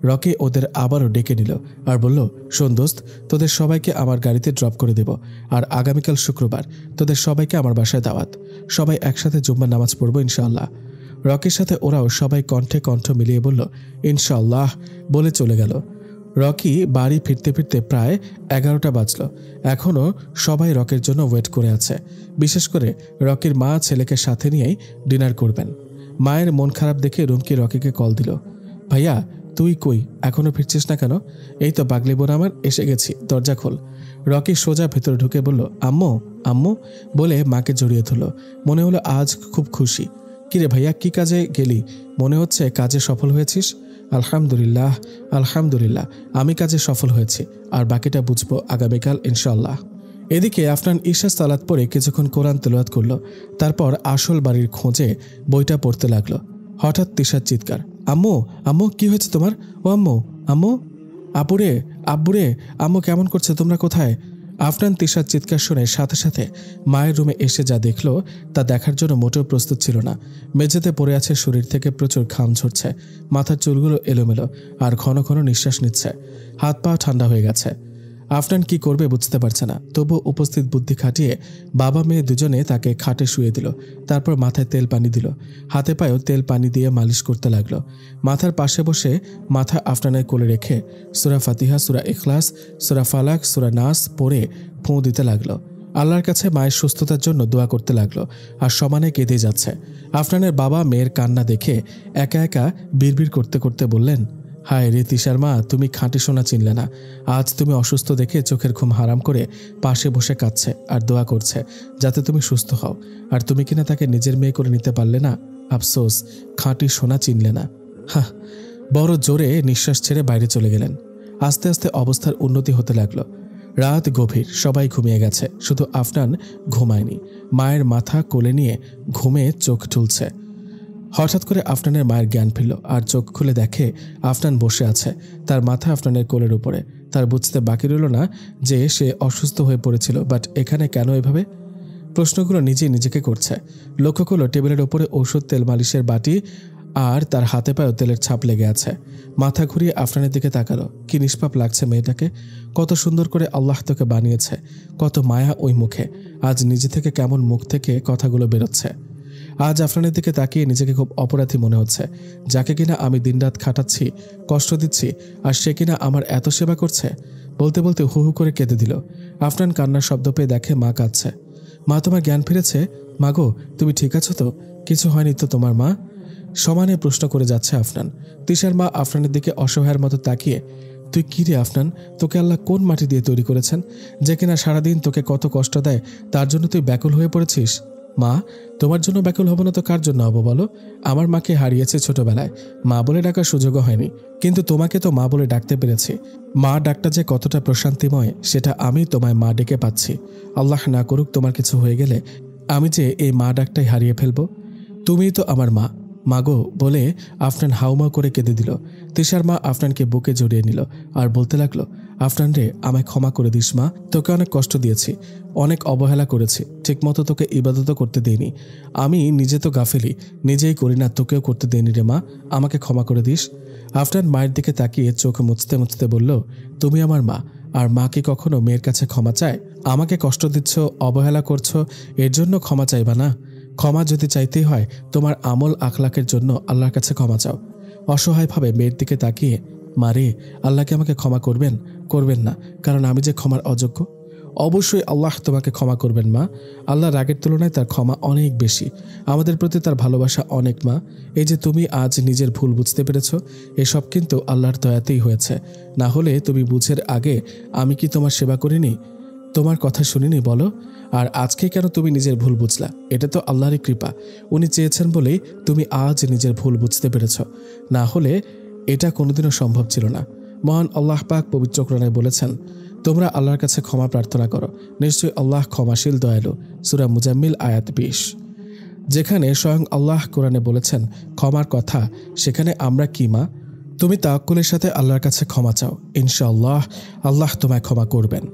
রকি ওদের আবারও ডেকে নিল আর বলল, শোন দোস্ত, তোদের সবাইকে আমার গাড়িতে ড্রপ করে দেব, আর আগামীকাল শুক্রবার তোদের সবাইকে আমার বাসায় দাওয়াত। সবাই একসাথে জুম্মার নামাজ পড়বো ইনশাআল্লাহ। রকির সাথে ওরাও সবাই কণ্ঠে কণ্ঠ মিলিয়ে বলল, ইনশাআল্লাহ বলে চলে গেল। রকি বাড়ি ফিরতে ফিরতে প্রায় 11টা বাজল। এখনও সবাই রকের জন্য ওয়েট করে আছে। বিশেষ করে রকির মা ছেলেকে সাথে নিয়েই ডিনার করবেন। মায়ের মন খারাপ দেখে রুমকি রকিকে কল দিল, ভাইয়া তুই কই, এখনো ফিরছিস না কেন? এই তো পাগলি বোন আমার, এসে গেছি, দরজা খোল। রকি সোজা ভেতরে ঢুকে বলল, আম্মু আম্মু বলে মাকে জড়িয়ে ধরল। মনে হলো আজ খুব খুশি। কিরে ভাইয়া, কি কাজে গেলি? মনে হচ্ছে কাজে সফল হয়েছিস। আলহামদুলিল্লাহ আলহামদুলিল্লাহ, আমি কাজে সফল হয়েছি, আর বাকিটা বুঝবো আগামীকাল ইনশাআল্লাহ। এদিকে আফনান ঈশা সালাত পরে কিছুক্ষণ কোরআন তেলাওয়াত করল, তারপর আসল বাড়ির খোঁজে বইটা পড়তে লাগলো। হঠাৎ তিশার চিৎকার, আম্মু আম্মু কি হয়েছে তোমার? ও আম্মু আম্মু, আপুরে আব্বুরে, আম্মু কেমন করছে, তোমরা কোথায়? আফনান তিশার চিৎকার শুনে সাথে সাথে মায়ের রুমে এসে যা দেখল তা দেখার জন্য মোটেও প্রস্তুত ছিল না। মেঝেতে পড়ে আছে, শরীর থেকে প্রচুর ঘাম ঝরছে, মাথার চুলগুলো এলোমেলো আর ঘন ঘন নিঃশ্বাস নিচ্ছে, হাত পা ঠান্ডা হয়ে গেছে। আফনান কি করবে বুঝতে পারছে না, তবু উপস্থিত বুদ্ধি খাটিয়ে বাবা মেয়ে দুজনে তাকে খাটে শুয়ে দিল। তারপর মাথায় তেল পানি দিল, হাতে পায়েও তেল পানি দিয়ে মালিশ করতে লাগলো। মাথার পাশে বসে মাথা আফনানের কোলে রেখে সূরা ফাতিহা, সূরা ইখলাস, সূরা ফালাক, সূরা নাস পড়ে ফুঁ দিতে লাগলো। আল্লাহর কাছে মায়ের সুস্থতার জন্য দোয়া করতে লাগলো, আর সমানে কেঁদে যাচ্ছে। আফনানের বাবা মেয়ের কান্না দেখে একা একা বিড়বিড় করতে করতে বললেন, হায় রে তিশার মা, তুমি খাঁটি সোনা চিনলে না। আজ তুমি অসুস্থ দেখে চোখের ঘুম হারাম করে পাশে বসে কাঁদছে আর দোয়া করছে যাতে তুমি সুস্থ হও, আর তুমি কিনা তাকে নিজের মেয়ে করে নিতে পারলে না। আফসোস, খাঁটি সোনা চিনলে না। হ্যাঁ, বড় জোরে নিঃশ্বাস ছেড়ে বাইরে চলে গেলেন। আস্তে আস্তে অবস্থার উন্নতি হতে লাগলো। রাত গভীর, সবাই ঘুমিয়ে গেছে, শুধু আফনান ঘুমায়নি। মায়ের মাথা কোলে নিয়ে ঘুমে চোখ ঠুলছে। হঠাৎ করে আফনানের মায়ের জ্ঞান ফিরল, আর চোখ খুলে দেখে আফনান বসে আছে, তার মাথা আফনানের কোলের উপরে। তার বুঝতে বাকি রইল না যে সে অসুস্থ হয়ে পড়েছিল, বাট এখানে কেন এভাবে? প্রশ্নগুলো নিজেই নিজেকে করছে। লক্ষ্য করলো টেবিলের ওপরে ঔষধ, তেল মালিশের বাটি, আর তার হাতে পায়েও তেলের ছাপ লেগে আছে। মাথা ঘুরিয়ে আফনানের দিকে তাকালো। কি নিষ্পাপ লাগছে মেয়েটাকে! কত সুন্দর করে আল্লাহ তোকে বানিয়েছে, কত মায়া ওই মুখে। আজ নিজে থেকে কেমন মুখ থেকে কথাগুলো বেরোচ্ছে। আজ আফনানের দিকে তাকিয়ে নিজেকে খুব অপরাধী মনে হচ্ছে, যাকে কিনা আমি দিনরাত খাটাচ্ছি, কষ্ট দিচ্ছি, আর সে কিনা আমার এত সেবা করছে। বলতে বলতে হু হু করে কেঁদে দিল। আফনান কান্নার শব্দ পেয়ে দেখে মা কাঁদছে। মা, তোমার জ্ঞান ফিরেছে? মা গো, তুমি ঠিক আছো তো? কিছু হয়নি তো তোমার মা? সমানে প্রশ্ন করে যাচ্ছে আফনান। তিশার মা আফনানের দিকে অসহায়ের মতো তাকিয়ে, তুই কি রে আফনান, তোকে আল্লাহ কোন মাটি দিয়ে তৈরি করেছেন, যে কিনা সারাদিন তোকে কত কষ্ট দেয়, তার জন্য তুই ব্যাকুল হয়ে পড়েছিস? মা, তোমার জন্য ব্যাকুল হব না তো কার জন্য হবো বলো? আমার মাকে হারিয়েছে ছোটবেলায়, মা বলে ডাকার সুযোগও হয়নি, কিন্তু তোমাকে তো মা বলে ডাকতে পেরেছি। মা ডাকটা যে কতটা প্রশান্তিময় সেটা আমি তোমায় মা ডেকে পাচ্ছি। আল্লাহ না করুক তোমার কিছু হয়ে গেলে আমি যে এই মা ডাকটাই হারিয়ে ফেলবো। তুমিই তো আমার মা, মাগো বলে আফনান হাউমাউ করে কেঁদে দিল। তিশার মা আফনানকে বুকে জড়িয়ে নিল আর বলতে লাগলো, আফনান রে, আমায় ক্ষমা করে দিস মা, তোকে অনেক কষ্ট দিয়েছি, অনেক অবহেলা করেছি, ঠিকমতো তোকে ইবাদতও করতে দিইনি। আমি নিজে তো গাফেলি, নিজেই করি না, তোকেও করতে দিইনি রে মা, আমাকে ক্ষমা করে দিস। আফনান মায়ের দিকে তাকিয়ে চোখ মুছতে মুছতে বলল, তুমি আমার মা, আর মা কি কখনো মেয়ের কাছে ক্ষমা চায়? আমাকে কষ্ট দিচ্ছ, অবহেলা করছো, এর জন্য ক্ষমা চাইবা না? ক্ষমা যদি চাইতেই হয় তোমার আমল আখলাকের জন্য আল্লাহর কাছে ক্ষমা চাও। অসহায়ভাবে মেয়ের দিকে তাকিয়ে, মারে, আল্লাহকে আমাকে ক্ষমা করবেন? করবেন না, কারণ আমি যে ক্ষমার অযোগ্য। অবশ্যই আল্লাহ তোমাকে ক্ষমা করবেন মা, আল্লাহ রাগের তুলনায় তার ক্ষমা অনেক বেশি, আমাদের প্রতি তার ভালোবাসা অনেক মা। এই যে তুমি আজ নিজের ভুল বুঝতে পেরেছ, এসব কিন্তু আল্লাহর দয়াতেই হয়েছে, না হলে তুমি বুঝের আগে আমি কি তোমার সেবা করিনি, তোমার কথা শুনিনি বলো? আর আজকে কেন তুমি নিজের ভুল বুঝলা? এটা তো আল্লাহরই কৃপা, উনি চেয়েছেন বলেই তুমি আজ নিজের ভুল বুঝতে পেরেছ, না হলে এটা কোনোদিনও সম্ভব ছিল না। মহান আল্লাহ পাক পবিত্র কোরআনে বলেছেন, তোমরা আল্লাহর কাছে ক্ষমা প্রার্থনা করো, নিশ্চয়ই আল্লাহ ক্ষমাশীল দয়ালু। সূরা মুজাম্মিল আয়াত 20। যেখানে স্বয়ং আল্লাহ কোরআনে বলেছেন ক্ষমার কথা, সেখানে আমরা কি মা? তুমি তাওয়াক্কুলের সাথে আল্লাহর কাছে ক্ষমা চাও, ইনশাআল্লাহ আল্লাহ তোমায় ক্ষমা করবেন।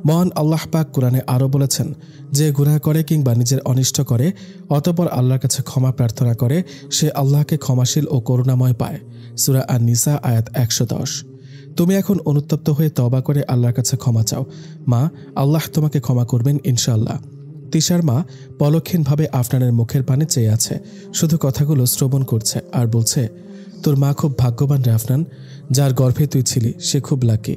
মহান আল্লাহ পাক কোরআনে আরও বলেছেন, যে গুনাহ করে কিংবা নিজের অনিষ্ট করে অতঃপর আল্লাহর কাছে ক্ষমা প্রার্থনা করে, সে আল্লাহকে ক্ষমাশীল ও করুণাময় পায়। সূরা আন-নিসা আয়াত 110। তুমি এখন অনুতপ্ত হয়ে তওবা করে আল্লাহর কাছে ক্ষমা চাও, মা, আল্লাহ তোমাকে ক্ষমা করবেন ইনশাআল্লাহ। তিশার মা পলক্ষীনভাবে আফনানের মুখের পানে চেয়ে আছে, শুধু কথাগুলো শ্রবণ করছে আর বলছে, তোর মা খুব ভাগ্যবান রে আফনান, যার গর্ভে তুই ছিলি সে খুব লাকি।